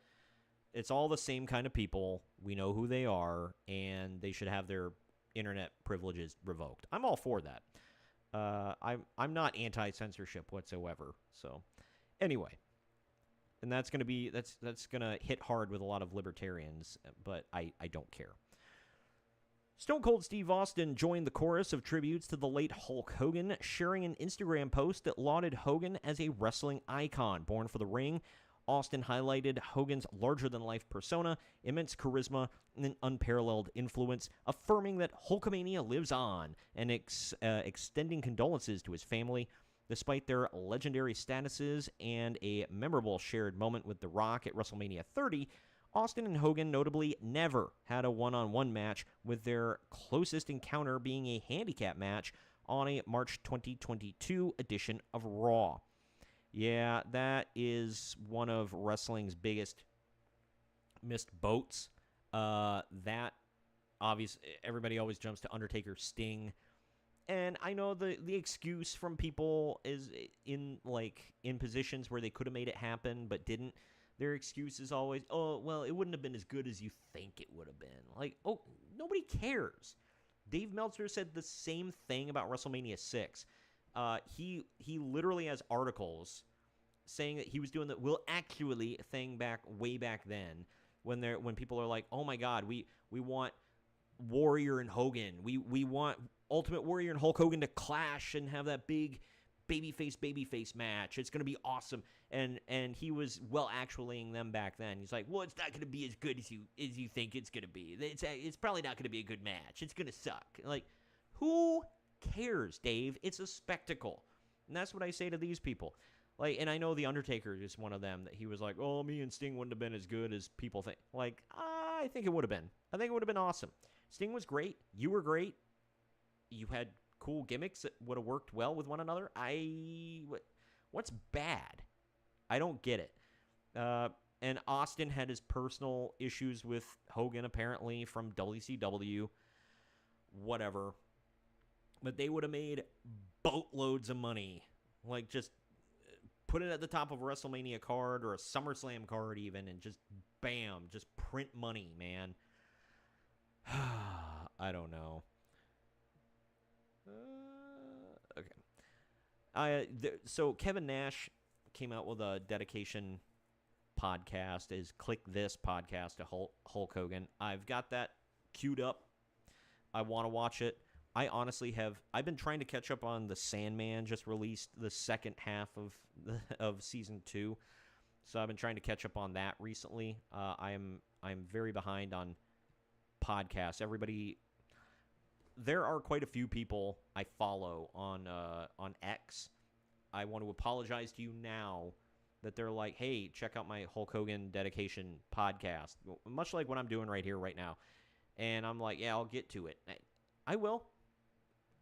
it's all the same kind of people. We know who they are, and they should have their internet privileges revoked. I'm all for that. I'm not anti-censorship whatsoever. So, anyway, and that's gonna hit hard with a lot of libertarians, but I don't care. Stone Cold Steve Austin joined the chorus of tributes to the late Hulk Hogan, sharing an Instagram post that lauded Hogan as a wrestling icon born for the ring. Austin highlighted Hogan's larger-than-life persona, immense charisma, and an unparalleled influence, affirming that Hulkamania lives on, and extending condolences to his family. Despite their legendary statuses and a memorable shared moment with The Rock at WrestleMania 30, Austin and Hogan notably never had a one-on-one match, with their closest encounter being a handicap match on a March 2022 edition of Raw. Yeah, that is one of wrestling's biggest missed boats. That, obviously, everybody always jumps to Undertaker, Sting. And I know the excuse from people is in positions where they could have made it happen but didn't. Their excuse is always, oh, well, it wouldn't have been as good as you think it would have been. Nobody cares. Dave Meltzer said the same thing about WrestleMania 6. He literally has articles saying that he was doing the Will Actually thing way back then, when people are like, oh my God, we want Warrior and Hogan. We want Ultimate Warrior and Hulk Hogan to clash and have that big babyface match. It's going to be awesome. And he was actuallying them back then. He's like, well, it's not going to be as good as you think it's going to be. It's probably not going to be a good match. It's going to suck. Like, who cares, Dave? It's a spectacle. And that's what I say to these people. Like, and I know The Undertaker is one of them that he was like, oh, me and Sting wouldn't have been as good as people think. Like, I think it would have been. I think it would have been awesome. Sting was great. You were great. You had cool gimmicks that would have worked well with one another. What's bad? I don't get it. And Austin had his personal issues with Hogan, apparently, from WCW. Whatever. But they would have made boatloads of money. Like, just put it at the top of a WrestleMania card or a SummerSlam card even, and just bam, just print money, man. I don't know. Okay. So Kevin Nash came out with a dedication podcast, is Click This podcast to Hulk Hogan. I've got that queued up. I want to watch it. I honestly I've been trying to catch up on The Sandman, just released the second half of season 2. So I've been trying to catch up on that recently. I'm very behind on podcasts. There are quite a few people I follow on X. I want to apologize to you now that they're like, hey, check out my Hulk Hogan dedication podcast, much like what I'm doing right here, right now. And I'm like, yeah, I'll get to it. I will.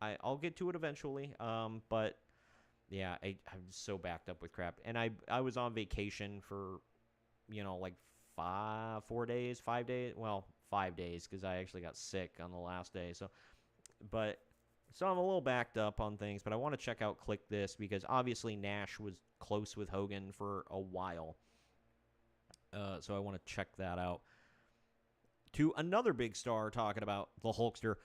I'll get to it eventually. But yeah, I'm so backed up with crap. And I was on vacation for, like 5 days. Well, 5 days, because I actually got sick on the last day. So I'm a little backed up on things, but I want to check out Click This, because obviously Nash was close with Hogan for a while. So I want to check that out. To another big star talking about the Hulkster,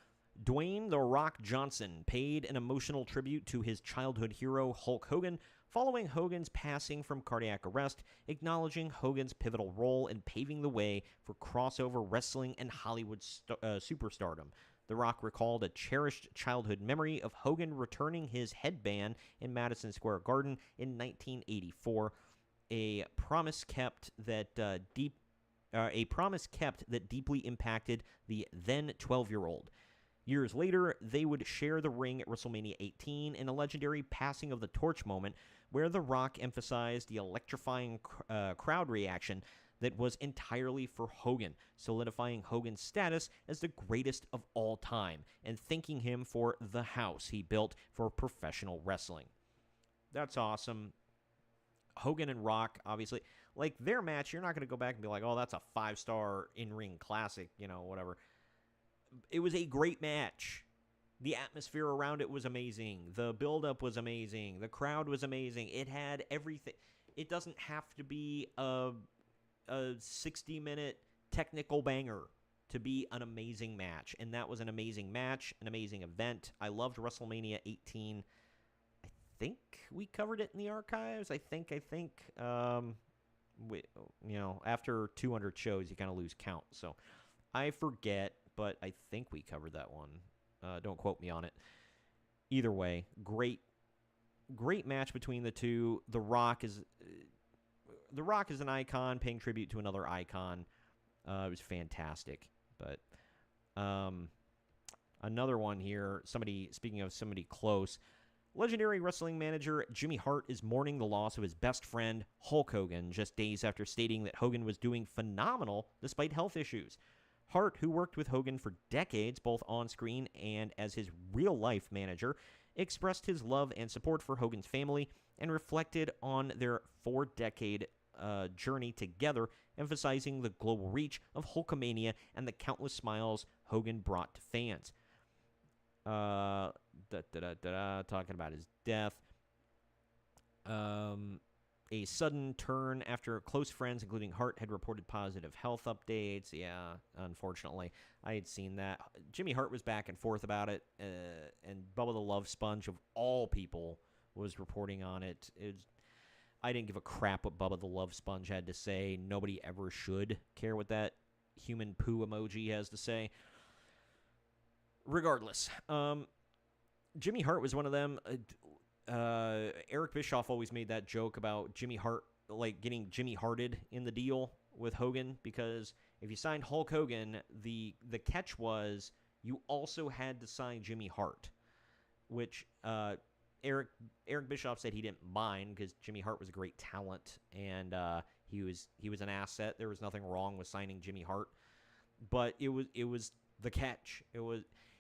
Dwayne "The Rock" Johnson paid an emotional tribute to his childhood hero Hulk Hogan following Hogan's passing from cardiac arrest, acknowledging Hogan's pivotal role in paving the way for crossover wrestling and Hollywood superstardom. The Rock recalled a cherished childhood memory of Hogan returning his headband in Madison Square Garden in 1984, a promise kept that deeply impacted the then 12-year-old. Years later, they would share the ring at WrestleMania 18 in a legendary passing of the torch moment where The Rock emphasized the electrifying crowd reaction that was entirely for Hogan, solidifying Hogan's status as the greatest of all time and thanking him for the house he built for professional wrestling. That's awesome. Hogan and Rock, obviously, like their match, you're not going to go back and be like, oh, that's a 5-star in-ring classic, whatever. It was a great match. The atmosphere around it was amazing. The build-up was amazing. The crowd was amazing. It had everything. It doesn't have to be a 60-minute technical banger to be an amazing match. And that was an amazing match, an amazing event. I loved WrestleMania 18. I think we covered it in the archives. I think. After 200 shows, you kind of lose count. So I forget, but I think we covered that one. Don't quote me on it. Either way, great match between the two. The Rock is an icon, paying tribute to another icon. It was fantastic. But another one here, speaking of somebody close, legendary wrestling manager Jimmy Hart is mourning the loss of his best friend, Hulk Hogan, just days after stating that Hogan was doing phenomenal despite health issues. Hart, who worked with Hogan for decades, both on-screen and as his real-life manager, expressed his love and support for Hogan's family and reflected on their 4-decade journey together, emphasizing the global reach of Hulkamania and the countless smiles Hogan brought to fans. Talking about his death. A sudden turn after close friends, including Hart, had reported positive health updates. Yeah, unfortunately. I had seen that. Jimmy Hart was back and forth about it, and Bubba the Love Sponge, of all people, was reporting on it. I didn't give a crap what Bubba the Love Sponge had to say. Nobody ever should care what that human poo emoji has to say. Regardless, Jimmy Hart was one of them. Eric Bischoff always made that joke about Jimmy Hart, like getting Jimmy Harted in the deal with Hogan, because if you signed Hulk Hogan, the catch was you also had to sign Jimmy Hart, which Eric Bischoff said he didn't mind because Jimmy Hart was a great talent and he was an asset. There was nothing wrong with signing Jimmy Hart, but it was the catch.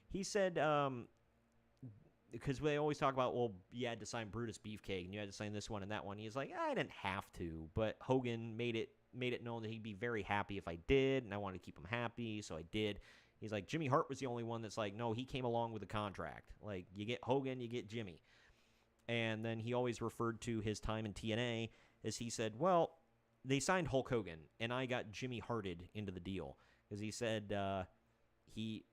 He said because they always talk about, well, you had to sign Brutus Beefcake and you had to sign this one and that one. He's like, I didn't have to, but Hogan made it known that he'd be very happy if I did, and I wanted to keep him happy, so I did. He's like, Jimmy Hart was the only one that's like, no, he came along with the contract. Like, you get Hogan, you get Jimmy. And then he always referred to his time in TNA as he said, well, they signed Hulk Hogan, and I got Jimmy Harted into the deal. Because he said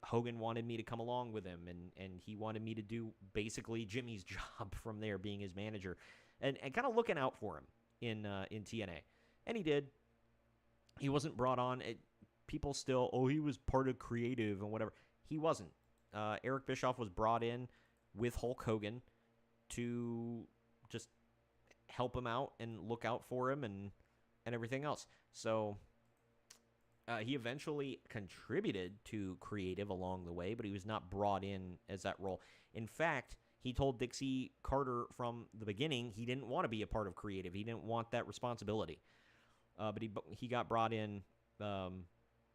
Hogan wanted me to come along with him, and he wanted me to do basically Jimmy's job from there, being his manager, and kind of looking out for him in TNA. And he did. He wasn't brought on. People still, he was part of creative and whatever. He wasn't. Eric Bischoff was brought in with Hulk Hogan to just help him out and look out for him and everything else. So he eventually contributed to creative along the way, but he was not brought in as that role. In fact, he told Dixie Carter from the beginning he didn't want to be a part of creative. He didn't want that responsibility. But he got brought in.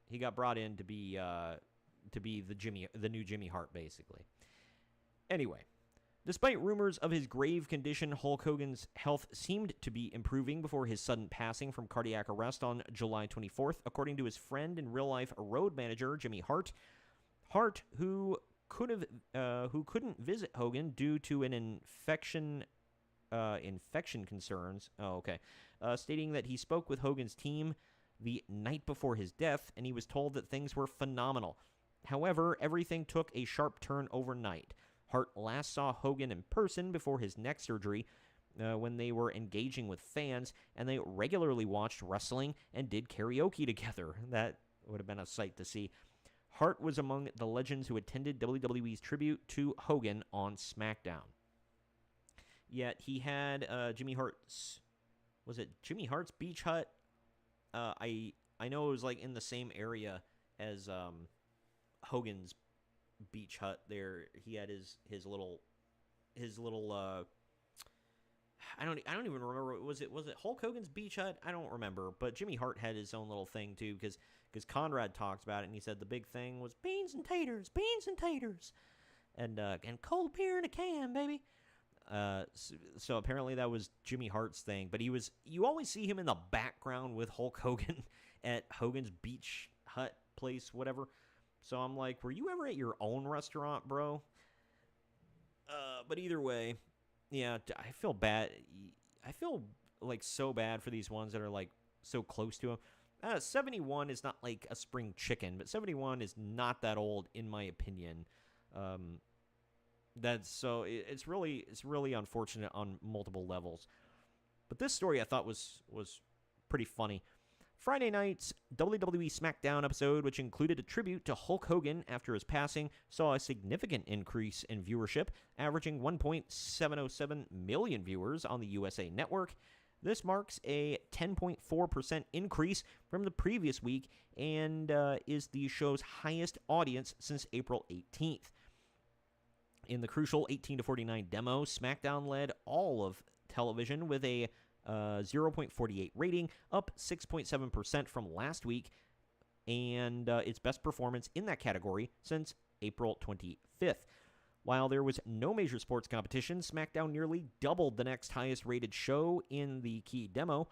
He got brought in to be the new Jimmy Hart, basically. Anyway, despite rumors of his grave condition, Hulk Hogan's health seemed to be improving before his sudden passing from cardiac arrest on July 24th, according to his friend and real-life road manager Jimmy Hart. Hart, who couldn't visit Hogan due to an infection concerns. Stating that he spoke with Hogan's team the night before his death, and he was told that things were phenomenal. However, everything took a sharp turn overnight. Hart last saw Hogan in person before his neck surgery when they were engaging with fans, and they regularly watched wrestling and did karaoke together. That would have been a sight to see. Hart was among the legends who attended WWE's tribute to Hogan on SmackDown. Yet he had Jimmy Hart's... Was it Jimmy Hart's Beach Hut? I know it was like in the same area as Hogan's Beach Hut. There, he had his little. I don't even remember. Was it Hulk Hogan's Beach Hut? I don't remember. But Jimmy Hart had his own little thing too, because Conrad talked about it, and he said the big thing was beans and taters, and cold beer in a can, baby. So apparently that was Jimmy Hart's thing, but you always see him in the background with Hulk Hogan at Hogan's Beach Hut place, whatever. So I'm like, were you ever at your own restaurant, bro? But either way, yeah, I feel bad. I feel like so bad for these ones that are like so close to him. 71 is not like a spring chicken, but 71 is not that old in my opinion. It's really unfortunate on multiple levels. But this story I thought was pretty funny. Friday night's WWE SmackDown episode, which included a tribute to Hulk Hogan after his passing, saw a significant increase in viewership, averaging 1.707 million viewers on the USA Network. This marks a 10.4% increase from the previous week and is the show's highest audience since April 18th. In the crucial 18 to 49 demo, SmackDown led all of television with a 0.48 rating, up 6.7% from last week, and its best performance in that category since April 25th. While there was no major sports competition, SmackDown nearly doubled the next highest rated show in the key demo.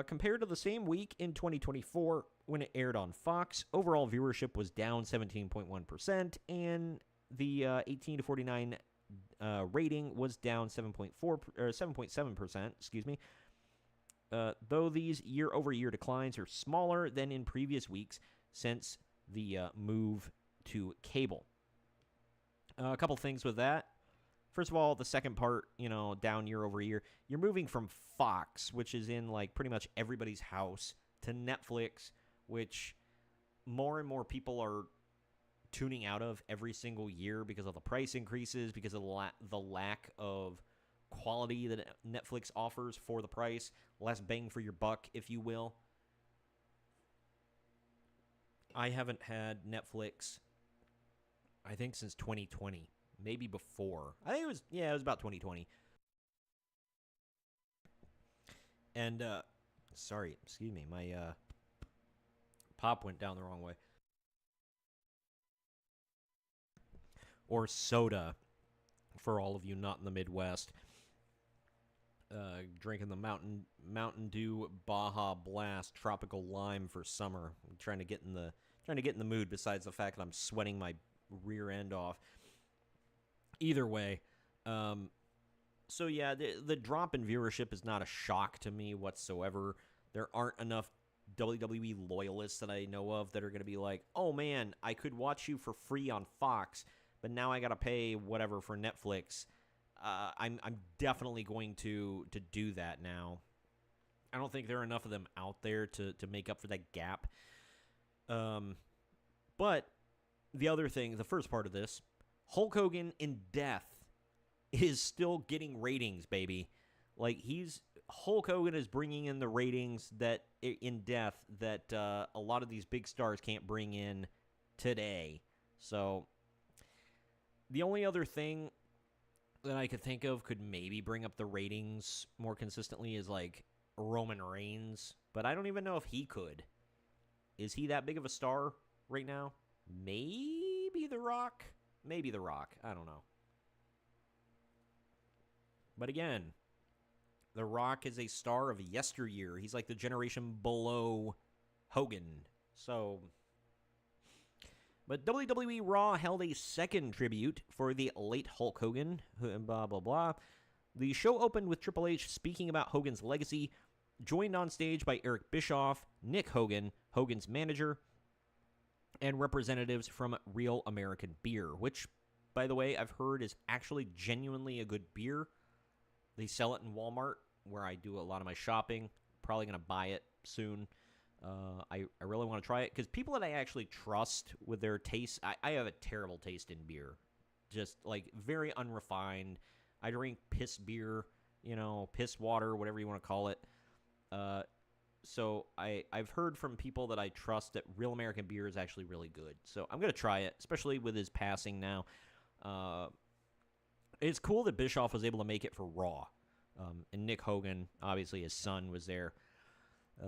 Compared to the same week in 2024 when it aired on Fox, overall viewership was down 17.1%, and the 18 to 49 rating was down 7.7%, excuse me. Though these year-over-year declines are smaller than in previous weeks since the move to cable. A couple things with that. first of all, the second part, down year over year, you're moving from Fox, which is in like pretty much everybody's house, to Netflix, which more and more people are tuning out of every single year because of the price increases, because of the lack of quality that Netflix offers for the price, less bang for your buck, if you will. I haven't had Netflix, I think, since 2020, maybe before. I think it was about 2020. And, sorry, excuse me, my pop went down the wrong way. Or soda, for all of you not in the Midwest. Drinking the Mountain Dew Baja Blast Tropical Lime for summer. I'm trying to get in the mood. Besides the fact that I'm sweating my rear end off. Either way, so yeah, the drop in viewership is not a shock to me whatsoever. There aren't enough WWE loyalists that I know of that are going to be like, oh man, I could watch you for free on Fox, but now I got to pay whatever for Netflix. I'm definitely going to do that now. I don't think there are enough of them out there to make up for that gap. But the other thing, the first part of this, Hulk Hogan in death is still getting ratings, baby. Like, Hulk Hogan is bringing in the ratings that in death that a lot of these big stars can't bring in today. So the only other thing that I could think of could maybe bring up the ratings more consistently is like Roman Reigns, but I don't even know if he could. Is he that big of a star right now? Maybe The Rock? Maybe The Rock. I don't know. But again, The Rock is a star of yesteryear. He's like the generation below Hogan. So, but WWE Raw held a second tribute for the late Hulk Hogan, blah, blah, blah. The show opened with Triple H speaking about Hogan's legacy, joined on stage by Eric Bischoff, Nick Hogan, Hogan's manager, and representatives from Real American Beer, which, by the way, I've heard is actually genuinely a good beer. They sell it in Walmart, where I do a lot of my shopping. Probably going to buy it soon. I really want to try it, because people that I actually trust with their taste, I have a terrible taste in beer. Just, like, very unrefined. I drink piss beer, piss water, whatever you want to call it. So I've heard from people that I trust that Real American Beer is actually really good. So I'm going to try it, especially with his passing now. It's cool that Bischoff was able to make it for Raw. And Nick Hogan, obviously his son, was there.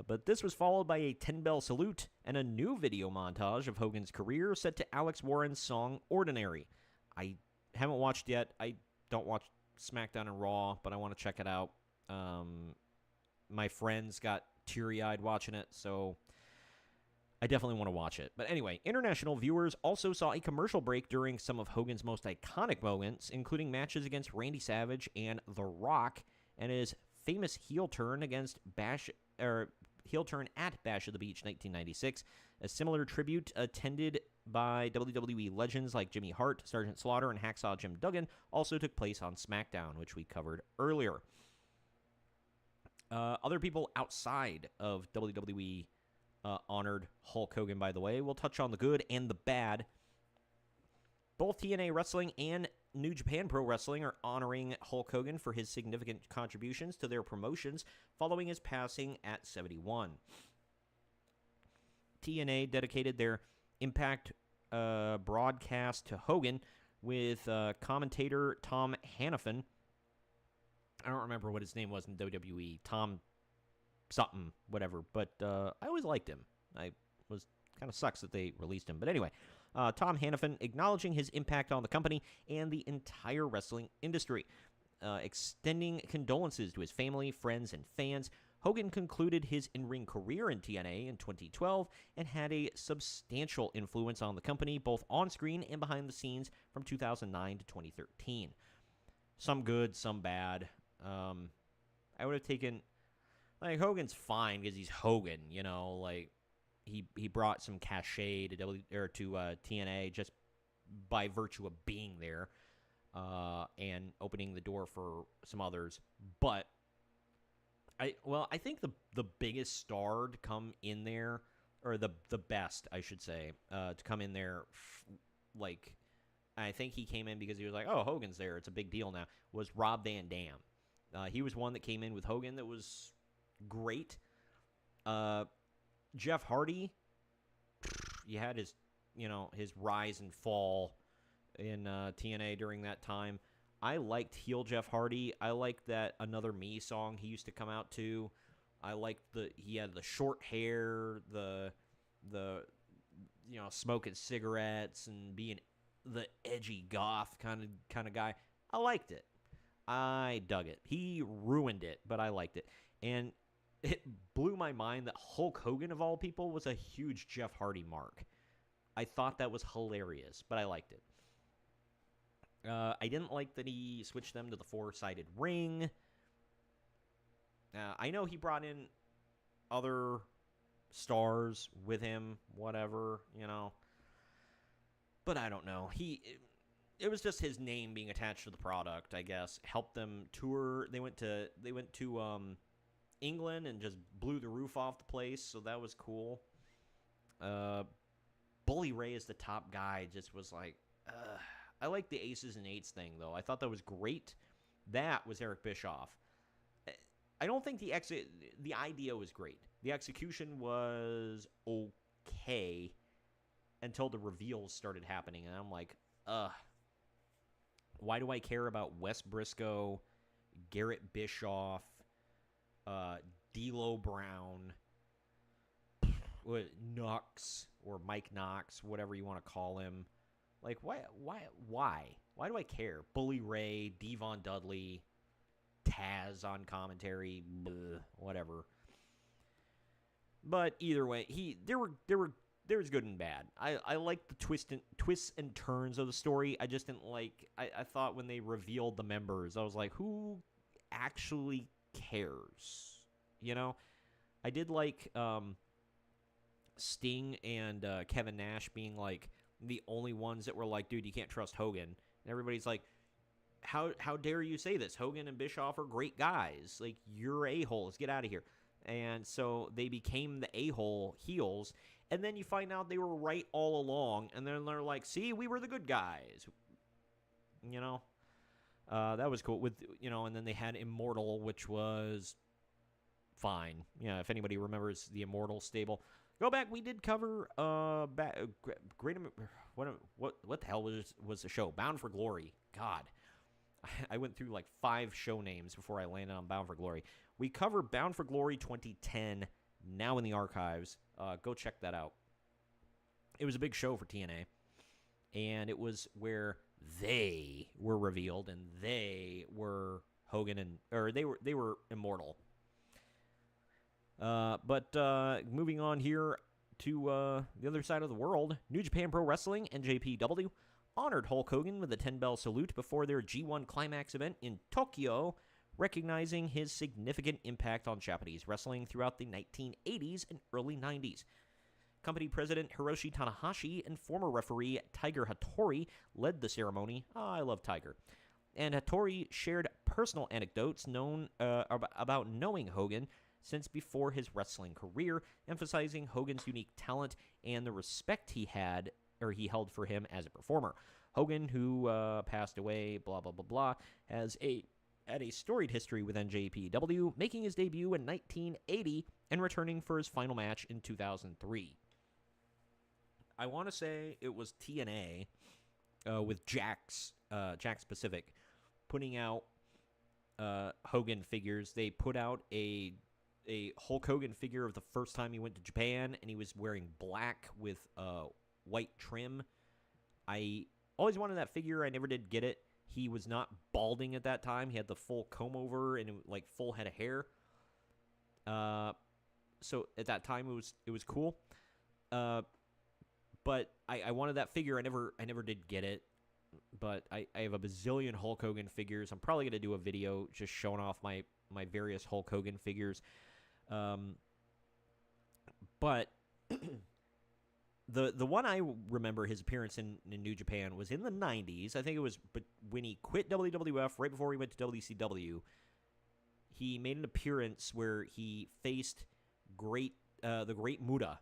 But this was followed by a 10-bell salute and a new video montage of Hogan's career set to Alex Warren's song Ordinary. I haven't watched yet. I don't watch SmackDown and Raw, but I want to check it out. My friends got teary-eyed watching it, so I definitely want to watch it. But anyway, international viewers also saw a commercial break during some of Hogan's most iconic moments, including matches against Randy Savage and The Rock, and his famous heel turn at Bash of the Beach 1996. A similar tribute attended by WWE legends like Jimmy Hart, Sergeant Slaughter, and Hacksaw Jim Duggan also took place on SmackDown, which we covered earlier. Other people outside of WWE honored Hulk Hogan, by the way. We'll touch on the good and the bad. Both TNA Wrestling and New Japan Pro Wrestling are honoring Hulk Hogan for his significant contributions to their promotions following his passing at 71. TNA dedicated their Impact broadcast to Hogan with commentator Tom Hannafin. I don't remember what his name was in WWE. Tom something, whatever. But I always liked him. I was kind of sucks that they released him. But anyway, Tom Hannafin acknowledging his impact on the company and the entire wrestling industry, extending condolences to his family, friends, and fans. Hogan concluded his in-ring career in TNA in 2012 and had a substantial influence on the company, both on-screen and behind the scenes, from 2009 to 2013. Some good, some bad. I would have taken, like, Hogan's fine because he's Hogan, like he brought some cachet to TNA just by virtue of being there. and opening the door for some others. But I think the biggest star to come in there, or the best, I should say, to come in there, like, I think he came in because he was like, oh, Hogan's there, it's a big deal now, was Rob Van Dam. He was one that came in with Hogan that was great. Jeff Hardy, you had his rise and fall in TNA during that time. I liked heel Jeff Hardy. I liked that Another Me song he used to come out to. I liked he had the short hair, the smoking cigarettes and being the edgy goth kind of guy. I liked it. I dug it. He ruined it, but I liked it. And it blew my mind that Hulk Hogan, of all people, was a huge Jeff Hardy mark. I thought that was hilarious, but I liked it. I didn't like that he switched them to the four-sided ring. I know he brought in other stars with him, whatever, But I don't know. It was just his name being attached to the product, I guess. Helped them tour. They went to England and just blew the roof off the place, so that was cool. Bully Ray as the top guy just was like, I like the Aces and Eights thing, though. I thought that was great. That was Eric Bischoff. I don't think the idea was great. The execution was okay until the reveals started happening, and I'm like, why do I care about Wes Briscoe, Garrett Bischoff, D'Lo Brown, Knox, or Mike Knox, whatever you want to call him? Like, why? Why do I care? Bully Ray, Devon Dudley, Taz on commentary, whatever. But either way, there was good and bad. I liked the twists and turns of the story. I just didn't like. I thought when they revealed the members, I was like, who actually cares? I did like Sting and Kevin Nash being like the only ones that were like, dude, you can't trust Hogan. And everybody's like, how dare you say this? Hogan and Bischoff are great guys. Like, you're a-holes. Get out of here. And so they became the a-hole heels. And then you find out they were right all along. And then they're like, see, we were the good guys. That was cool. And then they had Immortal, which was fine. If anybody remembers the Immortal stable. Go back. We did cover Great. What the hell was the show? Bound for Glory. God, I went through like 5 show names before I landed on Bound for Glory. We covered Bound for Glory 2010. Now in the archives. Go check that out. It was a big show for TNA, and it was where they were revealed, and they were Hogan they were Immortal. But moving on here to the other side of the world, New Japan Pro Wrestling, NJPW, honored Hulk Hogan with a 10-bell salute before their G1 Climax event in Tokyo, recognizing his significant impact on Japanese wrestling throughout the 1980s and early 90s. Company president Hiroshi Tanahashi and former referee Tiger Hattori led the ceremony. I love Tiger. And Hattori shared personal anecdotes about knowing Hogan since before his wrestling career, emphasizing Hogan's unique talent and the respect he held for him as a performer. Hogan, who passed away, blah, blah, blah, blah, had a storied history with NJPW, making his debut in 1980 and returning for his final match in 2003. I want to say it was TNA with Jack Pacific putting out Hogan figures. They put out a Hulk Hogan figure of the first time he went to Japan, and he was wearing black with white trim. I always wanted that figure. I never did get it. He was not balding at that time. He had the full comb over and like full head of hair. So at that time it was cool. But I wanted that figure. I never did get it. But I have a bazillion Hulk Hogan figures. I'm probably going to do a video just showing off my various Hulk Hogan figures. But The one I remember his appearance in New Japan was in the 90s. I think it was when he quit WWF right before he went to WCW. He made an appearance where he faced the Great Muta.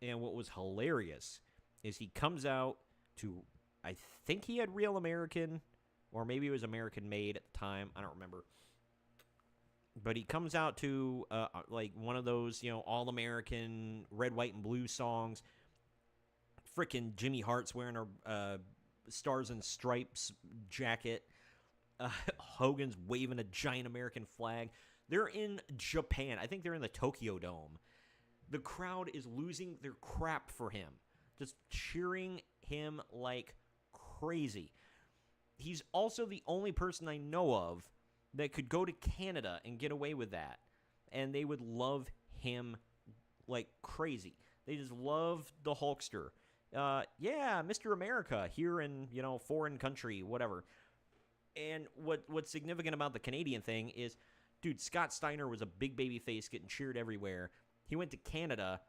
And what was hilarious is he comes out to, I think he had Real American, or maybe it was American Made at the time. I don't remember. But he comes out to like one of those, all-American red, white, and blue songs. Frickin' Jimmy Hart's wearing a Stars and Stripes jacket. Hogan's waving a giant American flag. They're in Japan. I think they're in the Tokyo Dome. The crowd is losing their crap for him. Just cheering him like crazy. He's also the only person I know of that could go to Canada and get away with that. And they would love him like crazy. They just love the Hulkster. Yeah, Mr. America here in, foreign country, whatever. And what's significant about the Canadian thing is, dude, Scott Steiner was a big baby face getting cheered everywhere. He went to Canada.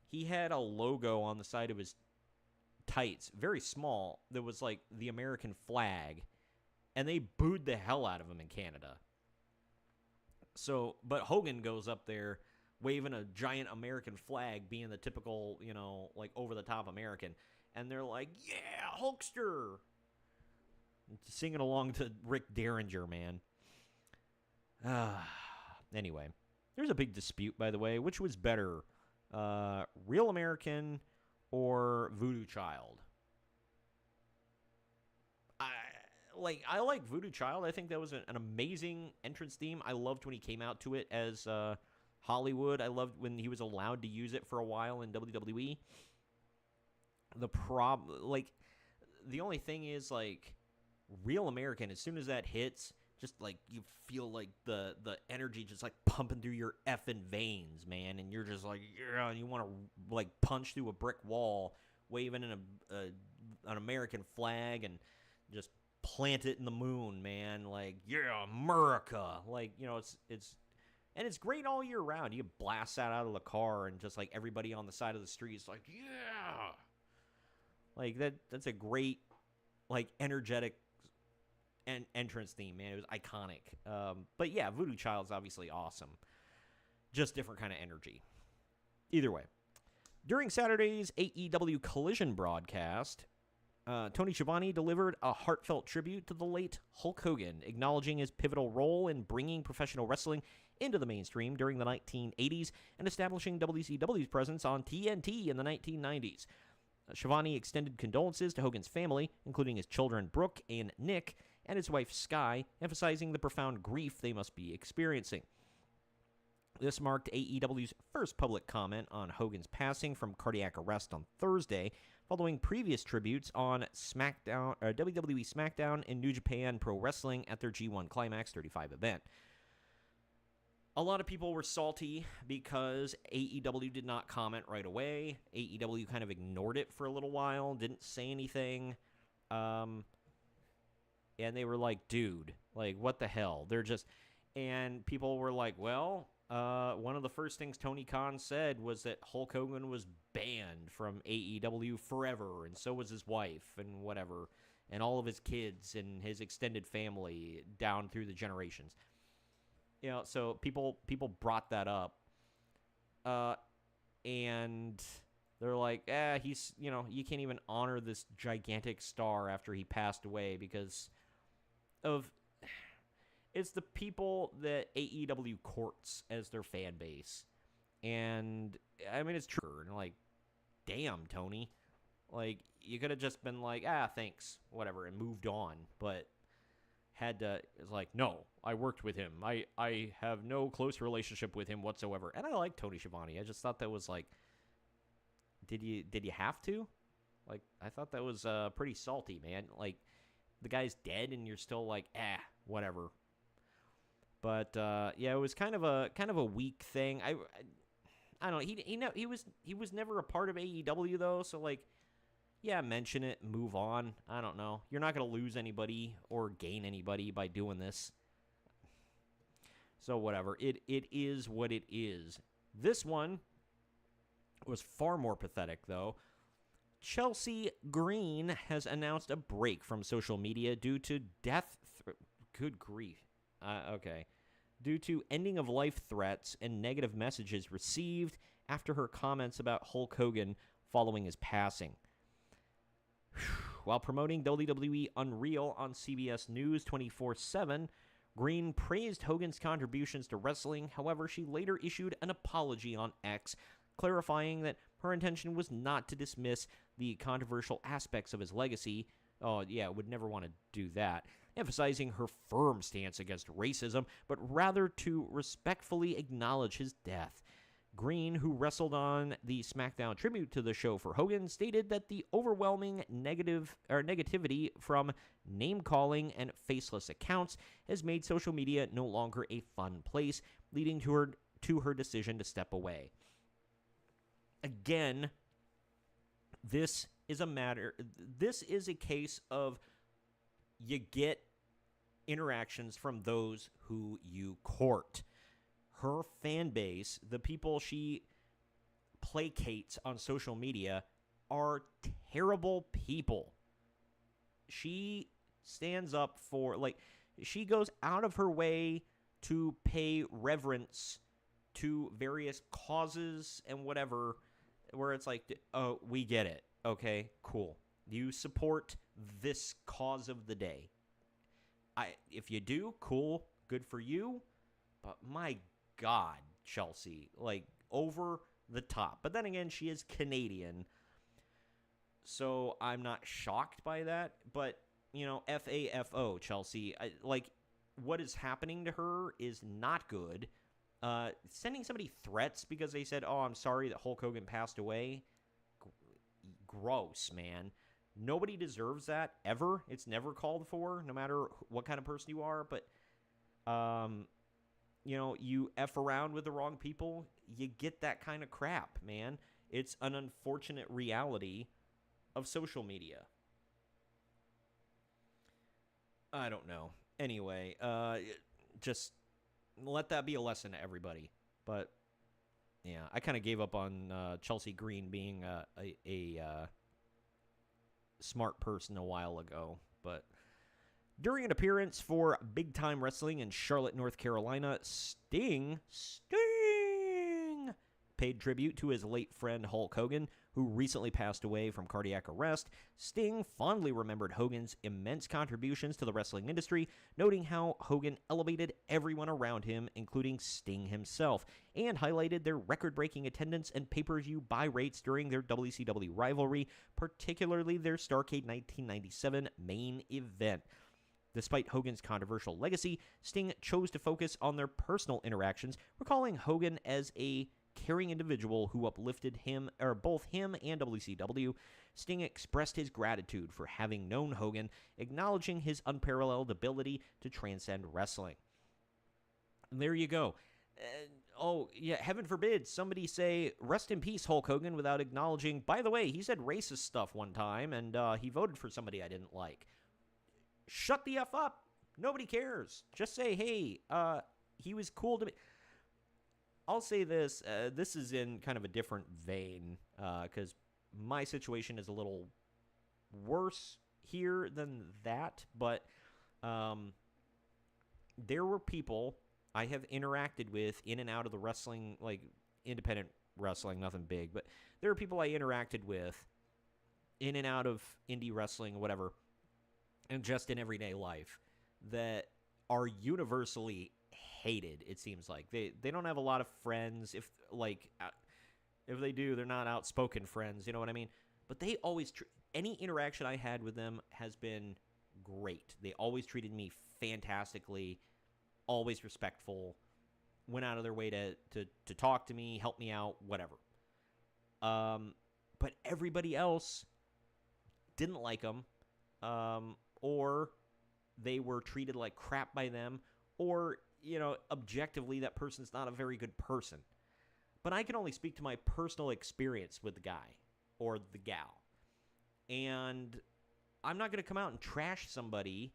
He had a logo on the side of his tights, very small, that was like the American flag. And they booed the hell out of him in Canada. So, but Hogan goes up there waving a giant American flag, being the typical, like over-the-top American. And they're like, yeah, Hulkster! Singing along to Rick Derringer, man. Anyway, there's a big dispute, by the way. Which was better, Real American or Voodoo Child? I like Voodoo Child. I think that was an amazing entrance theme. I loved when he came out to it as Hollywood. I loved when he was allowed to use it for a while in WWE. The only thing is, Real American, as soon as that hits, just you feel like the energy just pumping through your effing veins, man, and you're just yeah, and you want to punch through a brick wall, waving in an American flag and just plant it in the moon, man. Yeah, America. It's great all year round. You blast that out of the car and just everybody on the side of the street is yeah. That's a great energetic entrance theme, man. It was iconic. But yeah, Voodoo Child's obviously awesome. Just different kind of energy. Either way. During Saturday's AEW Collision broadcast, Tony Schiavone delivered a heartfelt tribute to the late Hulk Hogan, acknowledging his pivotal role in bringing professional wrestling into the mainstream during the 1980s and establishing WCW's presence on TNT in the 1990s. Schiavone extended condolences to Hogan's family, including his children Brooke and Nick, and his wife Skye, emphasizing the profound grief they must be experiencing. This marked AEW's first public comment on Hogan's passing from cardiac arrest on Thursday, following previous tributes on WWE SmackDown and New Japan Pro Wrestling at their G1 Climax 35 event. A lot of people were salty because AEW did not comment right away. AEW kind of ignored it for a little while, didn't say anything. And they were like, dude, what the hell? And people were like, well, one of the first things Tony Khan said was that Hulk Hogan was banned from AEW forever, and so was his wife and whatever, and all of his kids and his extended family down through the generations. So people brought that up, and they're like, he's, you can't even honor this gigantic star after he passed away because of, it's the people that AEW courts as their fan base. And, I mean, it's true. And, damn, Tony. You could have just been thanks, whatever, and moved on. But it's no, I worked with him. I have no close relationship with him whatsoever. And I like Tony Schiavone. I just thought that was, did you have to? I thought that was pretty salty, man. The guy's dead and you're still whatever. But yeah, it was kind of a weak thing. I don't know. He was never a part of AEW though, so yeah, mention it, move on. I don't know. You're not going to lose anybody or gain anybody by doing this. So whatever. It is what it is. This one was far more pathetic, though. Chelsea Green has announced a break from social media due to good grief. Okay. Due to ending of life threats and negative messages received after her comments about Hulk Hogan following his passing. While promoting WWE Unreal on CBS News 24/7, Green praised Hogan's contributions to wrestling. However, she later issued an apology on X, clarifying that her intention was not to dismiss the controversial aspects of his legacy. Oh, yeah, would never want to do that. Emphasizing her firm stance against racism, but rather to respectfully acknowledge his death. Green, who wrestled on the SmackDown tribute to the show for Hogan, stated that the overwhelming negativity from name-calling and faceless accounts has made social media no longer a fun place, leading to her decision to step away. Again, this is a case of you get interactions from those who you court. Her fan base, the people she placates on social media, are terrible people. She stands up for, she goes out of her way to pay reverence to various causes and whatever, where it's like, oh, we get it. Okay, cool. You support this cause of the day. If you do, cool, good for you. But my God, Chelsea, over the top. But then again, she is Canadian, so I'm not shocked by that. But, FAFO, Chelsea. What is happening to her is not good. Sending somebody threats because they said, oh, I'm sorry that Hulk Hogan passed away. Gross, man. Nobody deserves that, ever. It's never called for, no matter what kind of person you are. But, you F around with the wrong people, you get that kind of crap, man. It's an unfortunate reality of social media. I don't know. Anyway, just let that be a lesson to everybody. But, yeah, I kind of gave up on Chelsea Green being a smart person a while ago. But during an appearance for Big Time Wrestling in Charlotte, North Carolina, Sting paid tribute to his late friend Hulk Hogan, who recently passed away from cardiac arrest. Sting fondly remembered Hogan's immense contributions to the wrestling industry, noting how Hogan elevated everyone around him, including Sting himself, and highlighted their record-breaking attendance and pay-per-view buy rates during their WCW rivalry, particularly their Starrcade 1997 main event. Despite Hogan's controversial legacy, Sting chose to focus on their personal interactions, recalling Hogan as a caring individual who uplifted both him and WCW. Sting expressed his gratitude for having known Hogan, acknowledging his unparalleled ability to transcend wrestling. And there you go. Heaven forbid somebody say, rest in peace, Hulk Hogan, without acknowledging, by the way, he said racist stuff one time, and he voted for somebody I didn't like. Shut the F up. Nobody cares. Just say, hey, he was cool to me. I'll say this. This is in kind of a different vein because my situation is a little worse here than that. But there were people I have interacted with in and out of the wrestling, independent wrestling, nothing big. But there are people I interacted with in and out of indie wrestling, whatever, and just in everyday life that are universally hated. It seems like they don't have a lot of friends. If they do, they're not outspoken friends. You know what I mean? But they always any interaction I had with them has been great. They always treated me fantastically, always respectful, went out of their way to talk to me, help me out, whatever. But everybody else didn't like them, or they were treated like crap by them, or, objectively that person's not a very good person. But I can only speak to my personal experience with the guy or the gal. And I'm not going to come out and trash somebody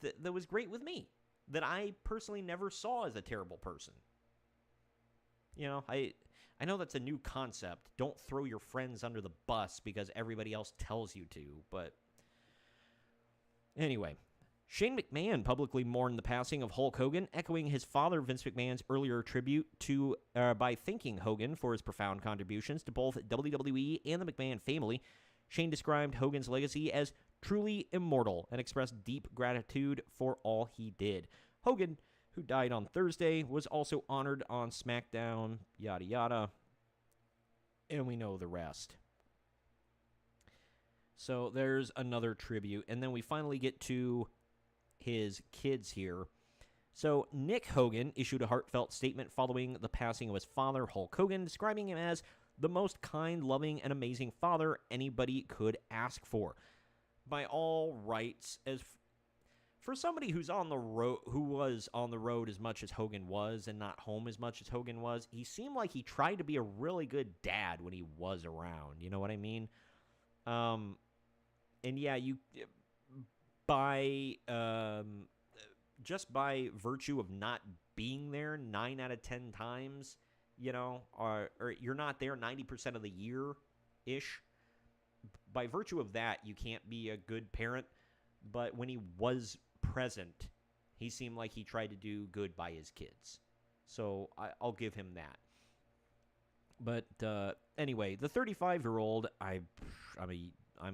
that was great with me, that I personally never saw as a terrible person. I know that's a new concept. Don't throw your friends under the bus because everybody else tells you to. But anyway, Shane McMahon publicly mourned the passing of Hulk Hogan, echoing his father Vince McMahon's earlier tribute to by thanking Hogan for his profound contributions to both WWE and the McMahon family. Shane described Hogan's legacy as truly immortal and expressed deep gratitude for all he did. Hogan, who died on Thursday, was also honored on SmackDown, yada yada, and we know the rest. So there's another tribute, and then we finally get to his kids here. So Nick Hogan issued a heartfelt statement following the passing of his father, Hulk Hogan, describing him as the most kind, loving, and amazing father anybody could ask for. By all rights, for somebody who was on the road as much as Hogan was and not home as much as Hogan was, he seemed like he tried to be a really good dad when he was around. You know what I mean? And yeah, just by virtue of not being there 9 out of 10 times, or you're not there 90% of the year-ish, by virtue of that, you can't be a good parent. But when he was present, he seemed like he tried to do good by his kids. So I'll give him that. But anyway, the 35-year-old, I'm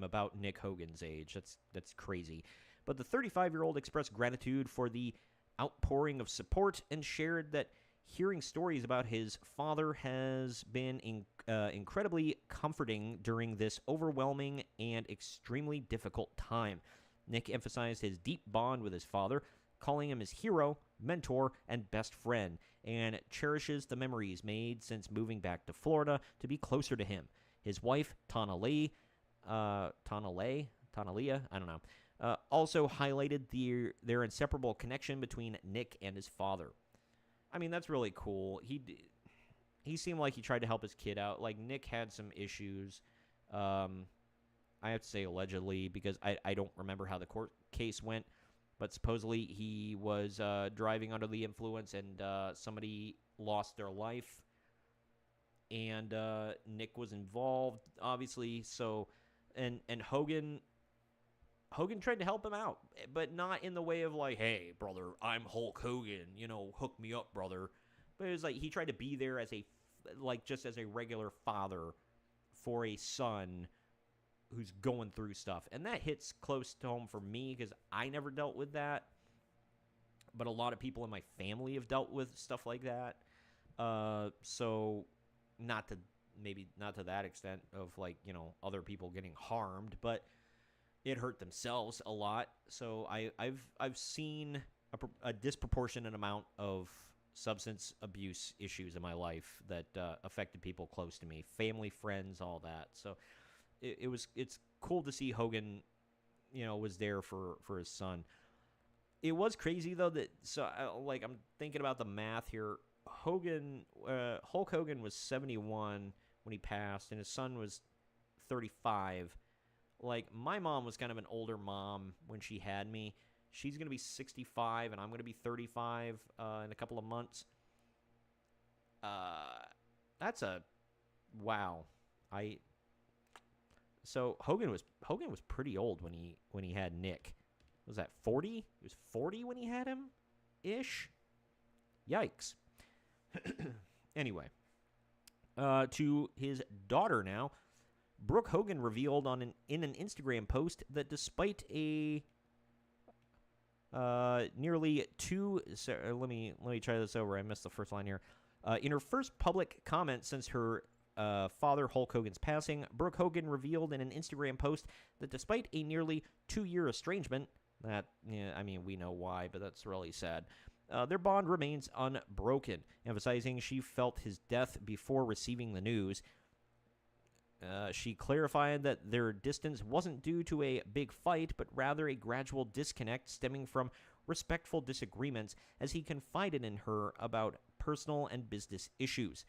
about Nick Hogan's age. That's crazy. But the 35-year-old expressed gratitude for the outpouring of support and shared that hearing stories about his father has been incredibly comforting during this overwhelming and extremely difficult time. Nick emphasized his deep bond with his father, calling him his hero, mentor, and best friend, and cherishes the memories made since moving back to Florida to be closer to him. His wife, Tanalia, I don't know, also highlighted their inseparable connection between Nick and his father. I mean, that's really cool. He seemed like he tried to help his kid out. Like, Nick had some issues. I have to say allegedly because I don't remember how the court case went, but supposedly he was driving under the influence and somebody lost their life, and Nick was involved, obviously. So, and Hogan tried to help him out, but not in the way of like, hey, brother, I'm Hulk Hogan, hook me up, brother. But it was like he tried to be there just as a regular father for a son who's going through stuff. And that hits close to home for me because I never dealt with that. But a lot of people in my family have dealt with stuff like that. So not to that extent of other people getting harmed, but it hurt themselves a lot. So I've seen a disproportionate amount of substance abuse issues in my life that affected people close to me, family, friends, all that. So it's cool to see Hogan, was there for his son. It was crazy though I'm thinking about the math here. Hulk Hogan was 71 when he passed, and his son was 35. Like, my mom was kind of an older mom when she had me. She's going to be 65, and I'm going to be 35 in a couple of months. That's a wow. So Hogan was pretty old when he had Nick. Was that 40? He was 40 when he had him, ish. Yikes. Anyway, to his daughter now. Brooke Hogan revealed in an Instagram post that despite a nearly two... let me try this over. I missed the first line here. In her first public comment since her father Hulk Hogan's passing, Brooke Hogan revealed in an Instagram post that despite a nearly 2-year estrangement, we know why, but that's really sad, their bond remains unbroken, emphasizing she felt his death before receiving the news. She clarified that their distance wasn't due to a big fight, but rather a gradual disconnect stemming from respectful disagreements as he confided in her about personal and business issues.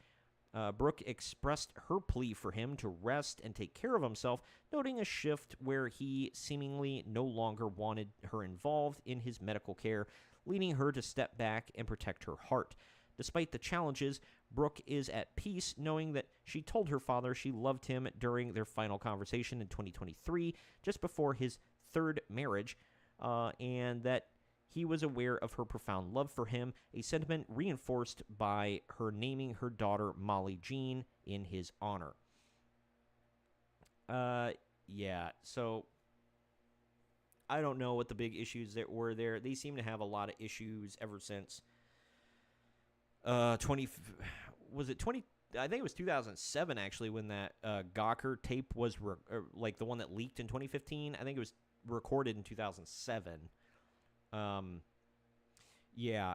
Brooke expressed her plea for him to rest and take care of himself, noting a shift where he seemingly no longer wanted her involved in his medical care, leading her to step back and protect her heart. Despite the challenges, Brooke is at peace, knowing that she told her father she loved him during their final conversation in 2023, just before his third marriage, and that he was aware of her profound love for him, a sentiment reinforced by her naming her daughter Molly Jean in his honor. Yeah, so I don't know what the big issues that were there. They seem to have a lot of issues ever since 20 was it 20 I think it was 2007 actually when that Gawker tape was like the one that leaked in 2015. I think it was recorded in 2007. Yeah,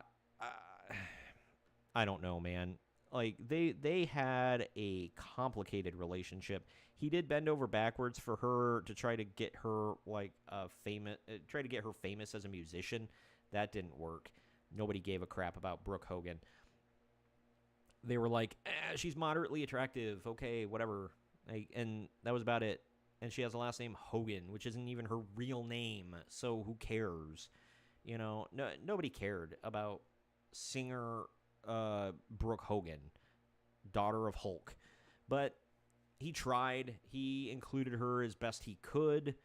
I don't know, man. Like they had a complicated relationship. He did bend over backwards for her to try to get her famous as a musician. That didn't work. Nobody gave a crap about Brooke Hogan. They were like, she's moderately attractive. Okay, whatever. And that was about it. And she has a last name Hogan, which isn't even her real name. So who cares? You know, nobody cared about singer Brooke Hogan, daughter of Hulk. But he tried. He included her as best he could.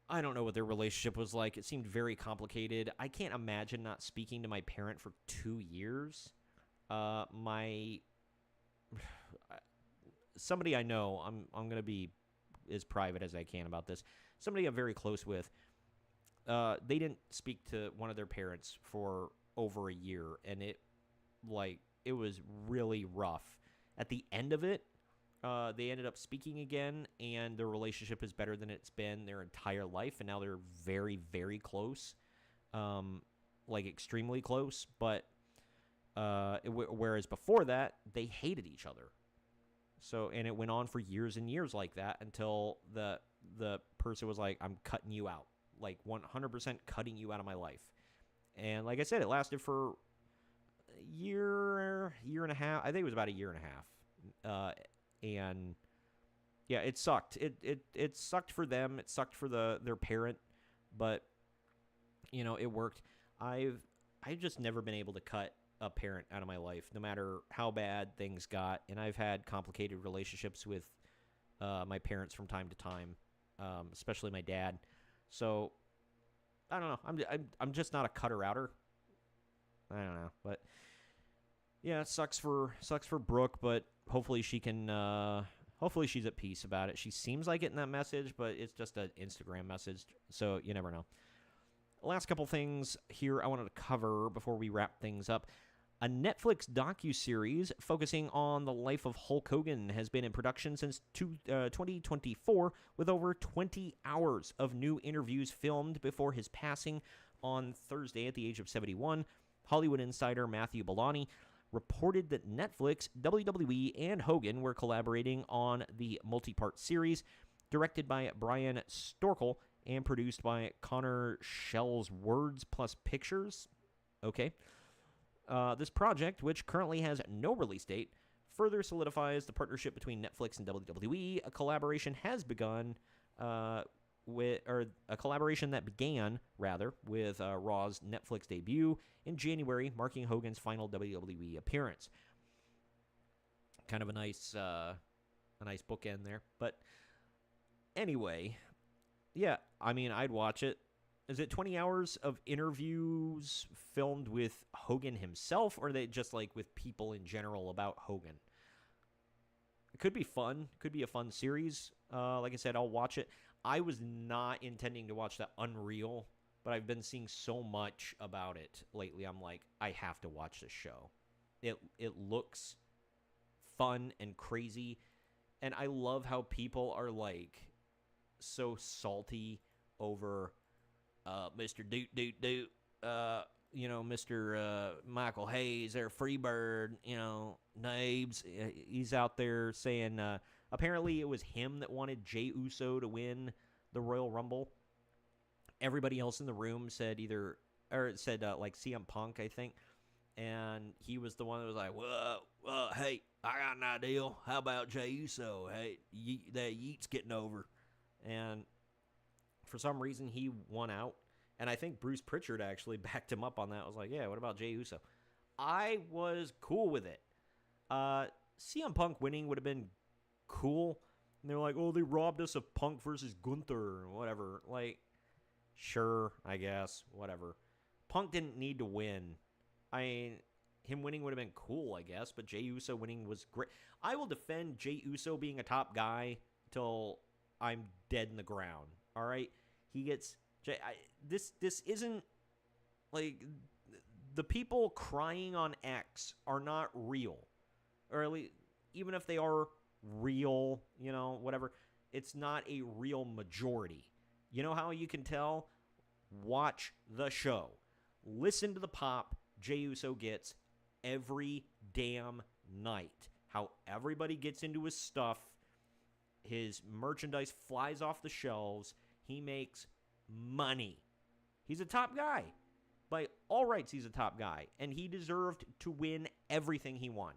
I don't know what their relationship was like. It seemed very complicated. I can't imagine not speaking to my parent for 2 years. Somebody I know, I'm going to be as private as I can about this. Somebody I'm very close with, they didn't speak to one of their parents for over a year, and it was really rough. At the end of it, they ended up speaking again, and their relationship is better than it's been their entire life, and now they're very, very close, extremely close. But whereas before that, they hated each other. So, and it went on for years and years like that until the person was like, "I'm cutting you out, like 100% cutting you out of my life." And like I said, it lasted for a year and a half. I think it was about a year and a half. And yeah, it sucked. It sucked for them. It sucked for their parent, but you know, it worked. I've just never been able to cut a parent out of my life, no matter how bad things got. And I've had complicated relationships with my parents from time to time, especially my dad. So I don't know. I'm just not a cutter-outer. I don't know, but yeah, it sucks for Brooke, but hopefully she can. Hopefully she's at peace about it. She seems like it in that message, but it's just an Instagram message, so you never know. Last couple things here I wanted to cover before we wrap things up. A Netflix docuseries focusing on the life of Hulk Hogan has been in production since 2024, with over 20 hours of new interviews filmed before his passing on Thursday at the age of 71. Hollywood insider Matthew Bellani reported that Netflix, WWE, and Hogan were collaborating on the multi-part series, directed by Brian Storkel and produced by Connor Shell's Words Plus Pictures. Okay. This project, which currently has no release date, further solidifies the partnership between Netflix and WWE. A collaboration that began with Raw's Netflix debut in January, marking Hogan's final WWE appearance. Kind of a nice bookend there. But anyway, yeah, I mean, I'd watch it. Is it 20 hours of interviews filmed with Hogan himself, or are they just like with people in general about Hogan? It could be fun. Could be a fun series. Like I said, I'll watch it. I was not intending to watch that Unreal, but I've been seeing so much about it lately. I'm like, I have to watch this show. It looks fun and crazy, and I love how people are like so salty over Mr. Doot, Mr. Michael Hayes, their Freebird, Nabes. He's out there saying apparently it was him that wanted Jey Uso to win the Royal Rumble. Everybody else in the room said like CM Punk, I think. And he was the one that was like, well, hey, I got an idea. How about Jey Uso? Hey, that Yeet's getting over. And for some reason, he won out. And I think Bruce Pritchard actually backed him up on that. I was like, yeah, what about Jey Uso? I was cool with it. Uh, CM Punk winning would have been cool. And they're like, oh, they robbed us of Punk versus Gunther or whatever. Like, sure, I guess, whatever. Punk didn't need to win. I mean, him winning would have been cool, I guess, but Jey Uso winning was great. I will defend Jey Uso being a top guy till I'm dead in the ground. All right, he gets this isn't like the people crying on X are not real, or at least even if they are real, whatever. It's not a real majority. You know how you can tell? Watch the show. Listen to the pop Jey Uso gets every damn night. How everybody gets into his stuff. His merchandise flies off the shelves. He makes money. He's a top guy. By all rights, he's a top guy. And he deserved to win everything he won.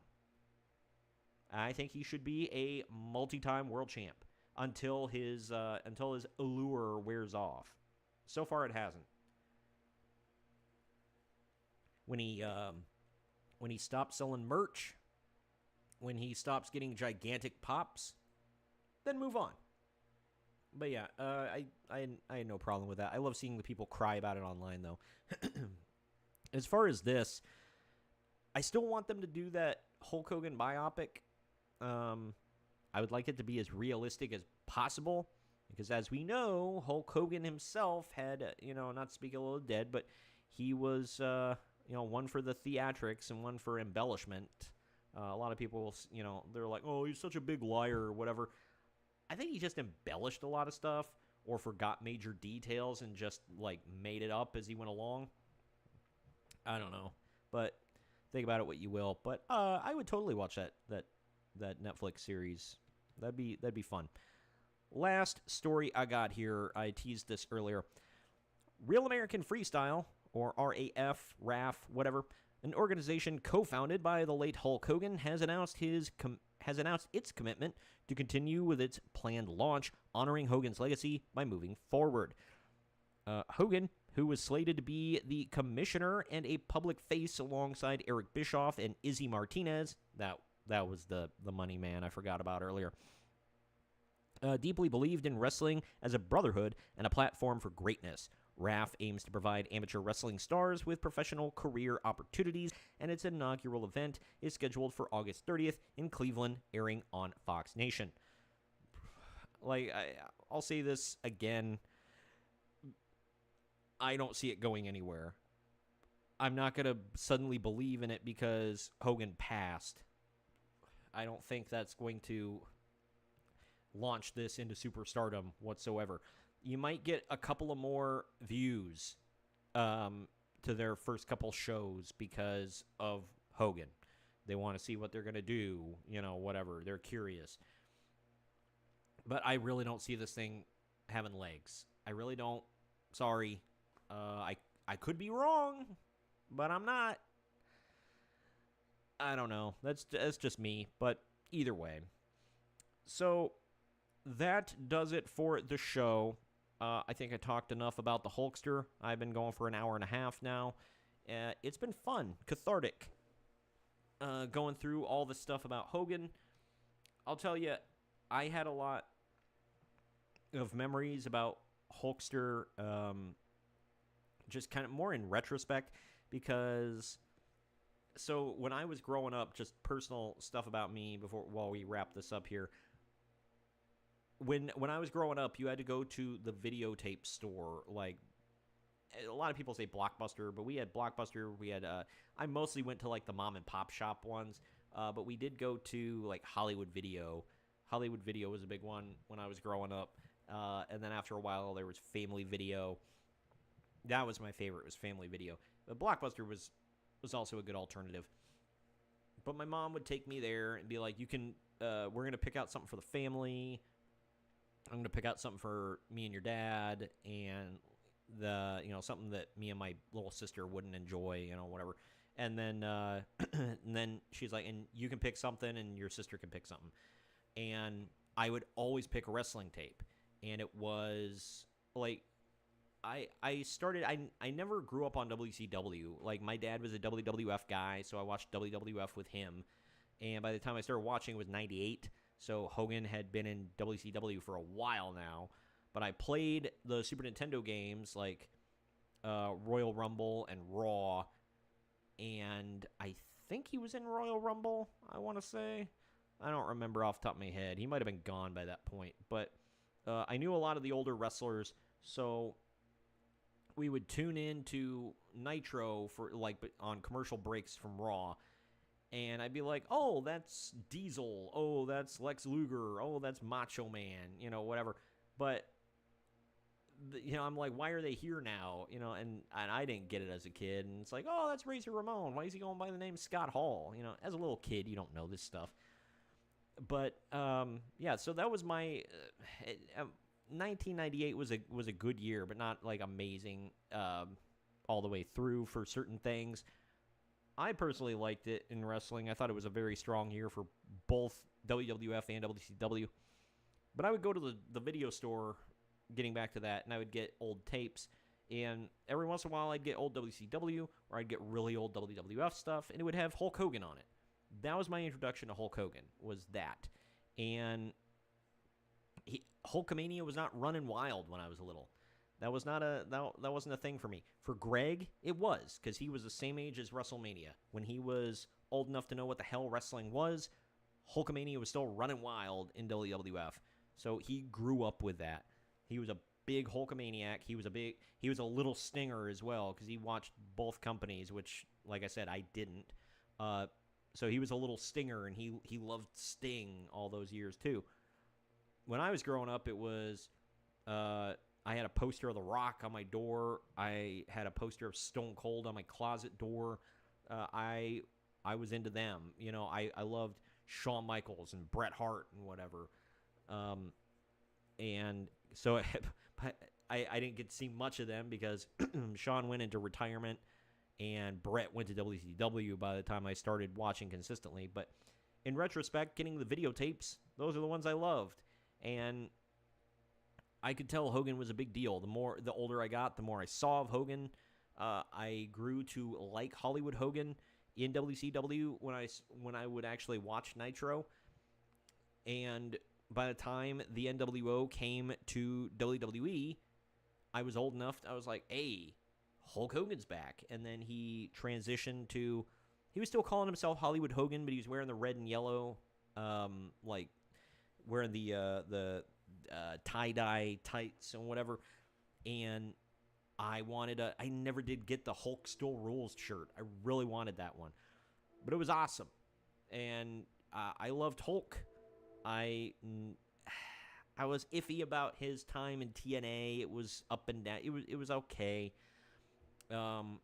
I think he should be a multi-time world champ until his allure wears off. So far, it hasn't. When he stops selling merch, when he stops getting gigantic pops, then move on. But yeah, I had no problem with that. I love seeing the people cry about it online, though. As far as this, I still want them to do that Hulk Hogan biopic. I would like it to be as realistic as possible, because as we know, Hulk Hogan himself had, not to speak a little dead, but he was, one for the theatrics and one for embellishment. A lot of people, they're like, oh, he's such a big liar or whatever. I think he just embellished a lot of stuff or forgot major details and just, made it up as he went along. I don't know. But think about it what you will. But I would totally watch that Netflix series. That'd be fun. Last story I got here, I teased this earlier. Real American Freestyle, or RAF, whatever, an organization co-founded by the late Hulk Hogan, has announced its commitment to continue with its planned launch, honoring Hogan's legacy by moving forward. Hogan, who was slated to be the commissioner and a public face alongside Eric Bischoff and Izzy Martinez, that was the money man I forgot about earlier, deeply believed in wrestling as a brotherhood and a platform for greatness. RAF aims to provide amateur wrestling stars with professional career opportunities, and its inaugural event is scheduled for August 30th in Cleveland, airing on Fox Nation. I'll say this again. I don't see it going anywhere. I'm not going to suddenly believe in it because Hogan passed. I don't think that's going to launch this into superstardom whatsoever. You might get a couple of more views to their first couple shows because of Hogan. They want to see what they're going to do, whatever. They're curious. But I really don't see this thing having legs. I really don't. Sorry. I could be wrong, but I'm not. I don't know. That's just me. But either way. So that does it for the show. I think I talked enough about the Hulkster. I've been going for an hour and a half now. It's been fun, cathartic, going through all the stuff about Hogan. I'll tell you, I had a lot of memories about Hulkster, just kind of more in retrospect, because so when I was growing up, just personal stuff about me while we wrap this up here. When I was growing up, you had to go to the videotape store. Like, a lot of people say Blockbuster, but we had Blockbuster. We had I mostly went to the mom and pop shop ones, but we did go to Hollywood Video. Hollywood Video was a big one when I was growing up, and then after a while there was Family Video. That was my favorite. Was Family Video. But Blockbuster was also a good alternative. But my mom would take me there and be like, "You can. We're gonna pick out something for the family. I'm going to pick out something for me and your dad, and something that me and my little sister wouldn't enjoy, whatever." And then and then she's like, "And you can pick something, and your sister can pick something." And I would always pick a wrestling tape, and it was I started I never grew up on WCW. Like my dad was a WWF guy, so I watched WWF with him. And by the time I started watching, it was '98. So Hogan had been in WCW for a while now. But I played the Super Nintendo games like Royal Rumble and Raw, and I think he was in Royal Rumble, I want to say. I don't remember off the top of my head. He might have been gone by that point. But I knew a lot of the older wrestlers, so we would tune in to Nitro for like on commercial breaks from Raw, and I'd be like, "Oh, that's Diesel. Oh, that's Lex Luger. Oh, that's Macho Man. Whatever." But I'm like, "Why are they here now?" And I didn't get it as a kid, and it's like, "Oh, that's Razor Ramon. Why is he going by the name Scott Hall?" As a little kid, you don't know this stuff. But yeah, so that was my 1998 was a good year, but not like amazing all the way through for certain things. I personally liked it in wrestling. I thought it was a very strong year for both WWF and WCW. But I would go to the video store, getting back to that, and I would get old tapes. And every once in a while, I'd get old WCW, or I'd get really old WWF stuff, and it would have Hulk Hogan on it. That was my introduction to Hulk Hogan, was that. And Hulkamania was not running wild when I was little. That wasn't a thing for me. For Greg, it was, because he was the same age as WrestleMania. When he was old enough to know what the hell wrestling was, Hulkamania was still running wild in WWF. So he grew up with that. He was a big Hulkamaniac. He was a little Stinger as well, because he watched both companies, which, like I said, I didn't. So he was a little Stinger, and he loved Sting all those years too. When I was growing up, it was I had a poster of The Rock on my door. I had a poster of Stone Cold on my closet door. I was into them. I loved Shawn Michaels and Bret Hart and whatever. And so I didn't get to see much of them because Shawn went into retirement and Bret went to WCW by the time I started watching consistently. But in retrospect, getting the videotapes, those are the ones I loved. And I could tell Hogan was a big deal. The older I got, the more I saw of Hogan. I grew to like Hollywood Hogan in WCW when I would actually watch Nitro. And by the time the NWO came to WWE, I was old enough. I was like, "Hey, Hulk Hogan's back." And then he transitioned to. He was still calling himself Hollywood Hogan, but he was wearing the red and yellow, like wearing the tie-dye tights and whatever. And I never did get the Hulk Still Rules shirt. I really wanted that one. But it was awesome. And I loved Hulk. I was iffy about his time in TNA. It was up and down. It was okay. Him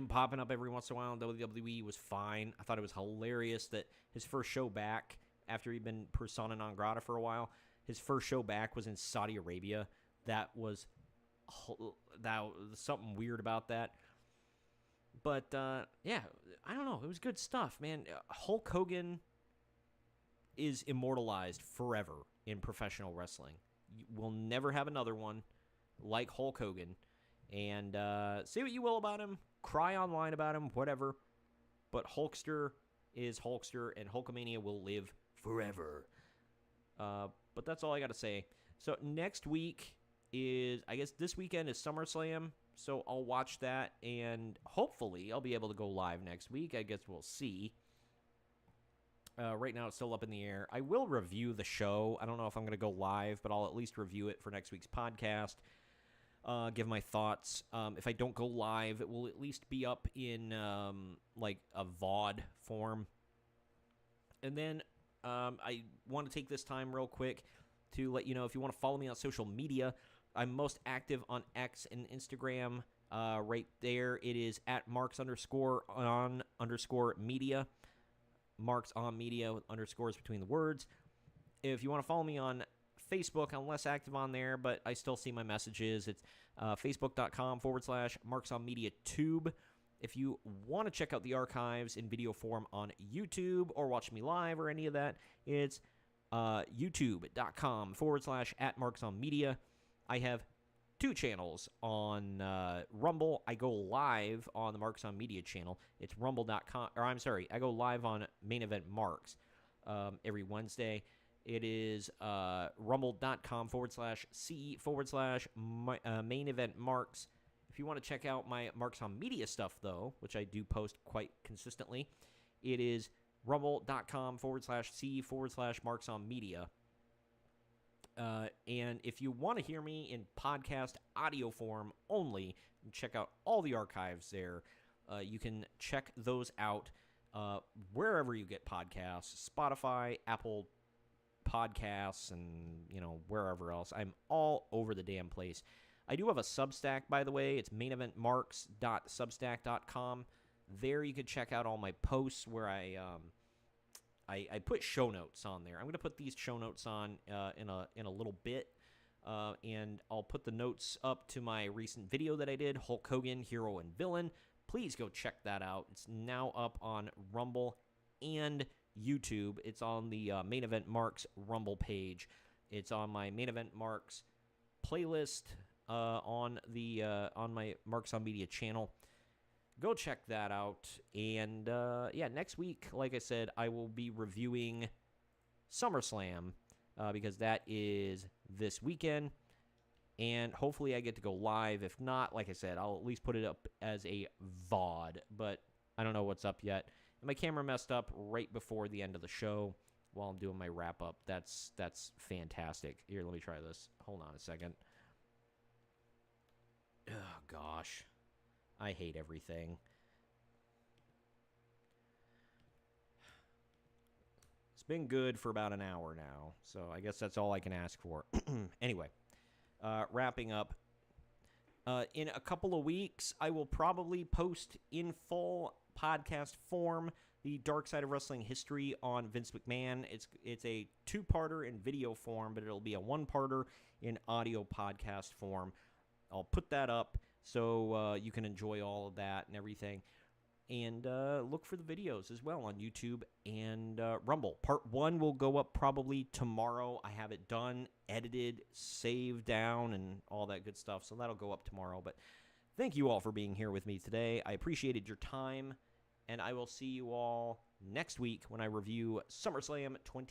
popping up every once in a while in WWE was fine. I thought it was hilarious that his first show back, after he'd been persona non grata for a while, his first show back was in Saudi Arabia. That was something weird about that. But, yeah, I don't know. It was good stuff, man. Hulk Hogan is immortalized forever in professional wrestling. We'll never have another one like Hulk Hogan. And say what you will about him, cry online about him, whatever. But Hulkster is Hulkster, and Hulkamania will live forever. But that's all I got to say. So next week I guess this weekend is SummerSlam, so I'll watch that, and hopefully I'll be able to go live next week. I guess we'll see. Right now it's still up in the air. I will review the show. I don't know if I'm going to go live, but I'll at least review it for next week's podcast. Give my thoughts. If I don't go live, it will at least be up in like a VOD form. And then I want to take this time real quick to let you know, if you want to follow me on social media, I'm most active on X and Instagram. Right there, it is at marks_on_media. Marks on media with underscores between the words. If you want to follow me on Facebook, I'm less active on there, but I still see my messages. It's facebook.com/marksonmediatube. If you want to check out the archives in video form on YouTube or watch me live or any of that, it's youtube.com/@marksonmedia. I have two channels on Rumble. I go live on the Marks on Media channel. It's rumble.com, or I'm sorry, I go live on Main Event Marks every Wednesday. It is rumble.com/CE/main event Marks. If you want to check out my Marks on Media stuff, though, which I do post quite consistently, it is rumble.com/C/Marks on Media. And if you want to hear me in podcast audio form only, check out all the archives there. You can check those out wherever you get podcasts, Spotify, Apple Podcasts, and wherever else. I'm all over the damn place. I do have a Substack, by the way. It's maineventmarks.substack.com. There you can check out all my posts where I put show notes on there. I'm going to put these show notes on in a little bit, and I'll put the notes up to my recent video that I did, Hulk Hogan, Hero and Villain. Please go check that out. It's now up on Rumble and YouTube. It's on the Main Event Marks Rumble page. It's on my Main Event Marks playlist on my Marks on Media channel. Go check that out. And, next week, like I said, I will be reviewing SummerSlam because that is this weekend. And hopefully I get to go live. If not, like I said, I'll at least put it up as a VOD. But I don't know what's up yet. And my camera messed up right before the end of the show while I'm doing my wrap-up. That's fantastic. Here, let me try this. Hold on a second. Oh, gosh. I hate everything. It's been good for about an hour now, so I guess that's all I can ask for. Anyway, wrapping up. In a couple of weeks, I will probably post in full podcast form the Dark Side of Wrestling history on Vince McMahon. It's a two-parter in video form, but it'll be a one-parter in audio podcast form. I'll put that up so you can enjoy all of that and everything. And look for the videos as well on YouTube and Rumble. Part 1 will go up probably tomorrow. I have it done, edited, saved down, and all that good stuff. So that'll go up tomorrow. But thank you all for being here with me today. I appreciated your time. And I will see you all next week when I review SummerSlam 20.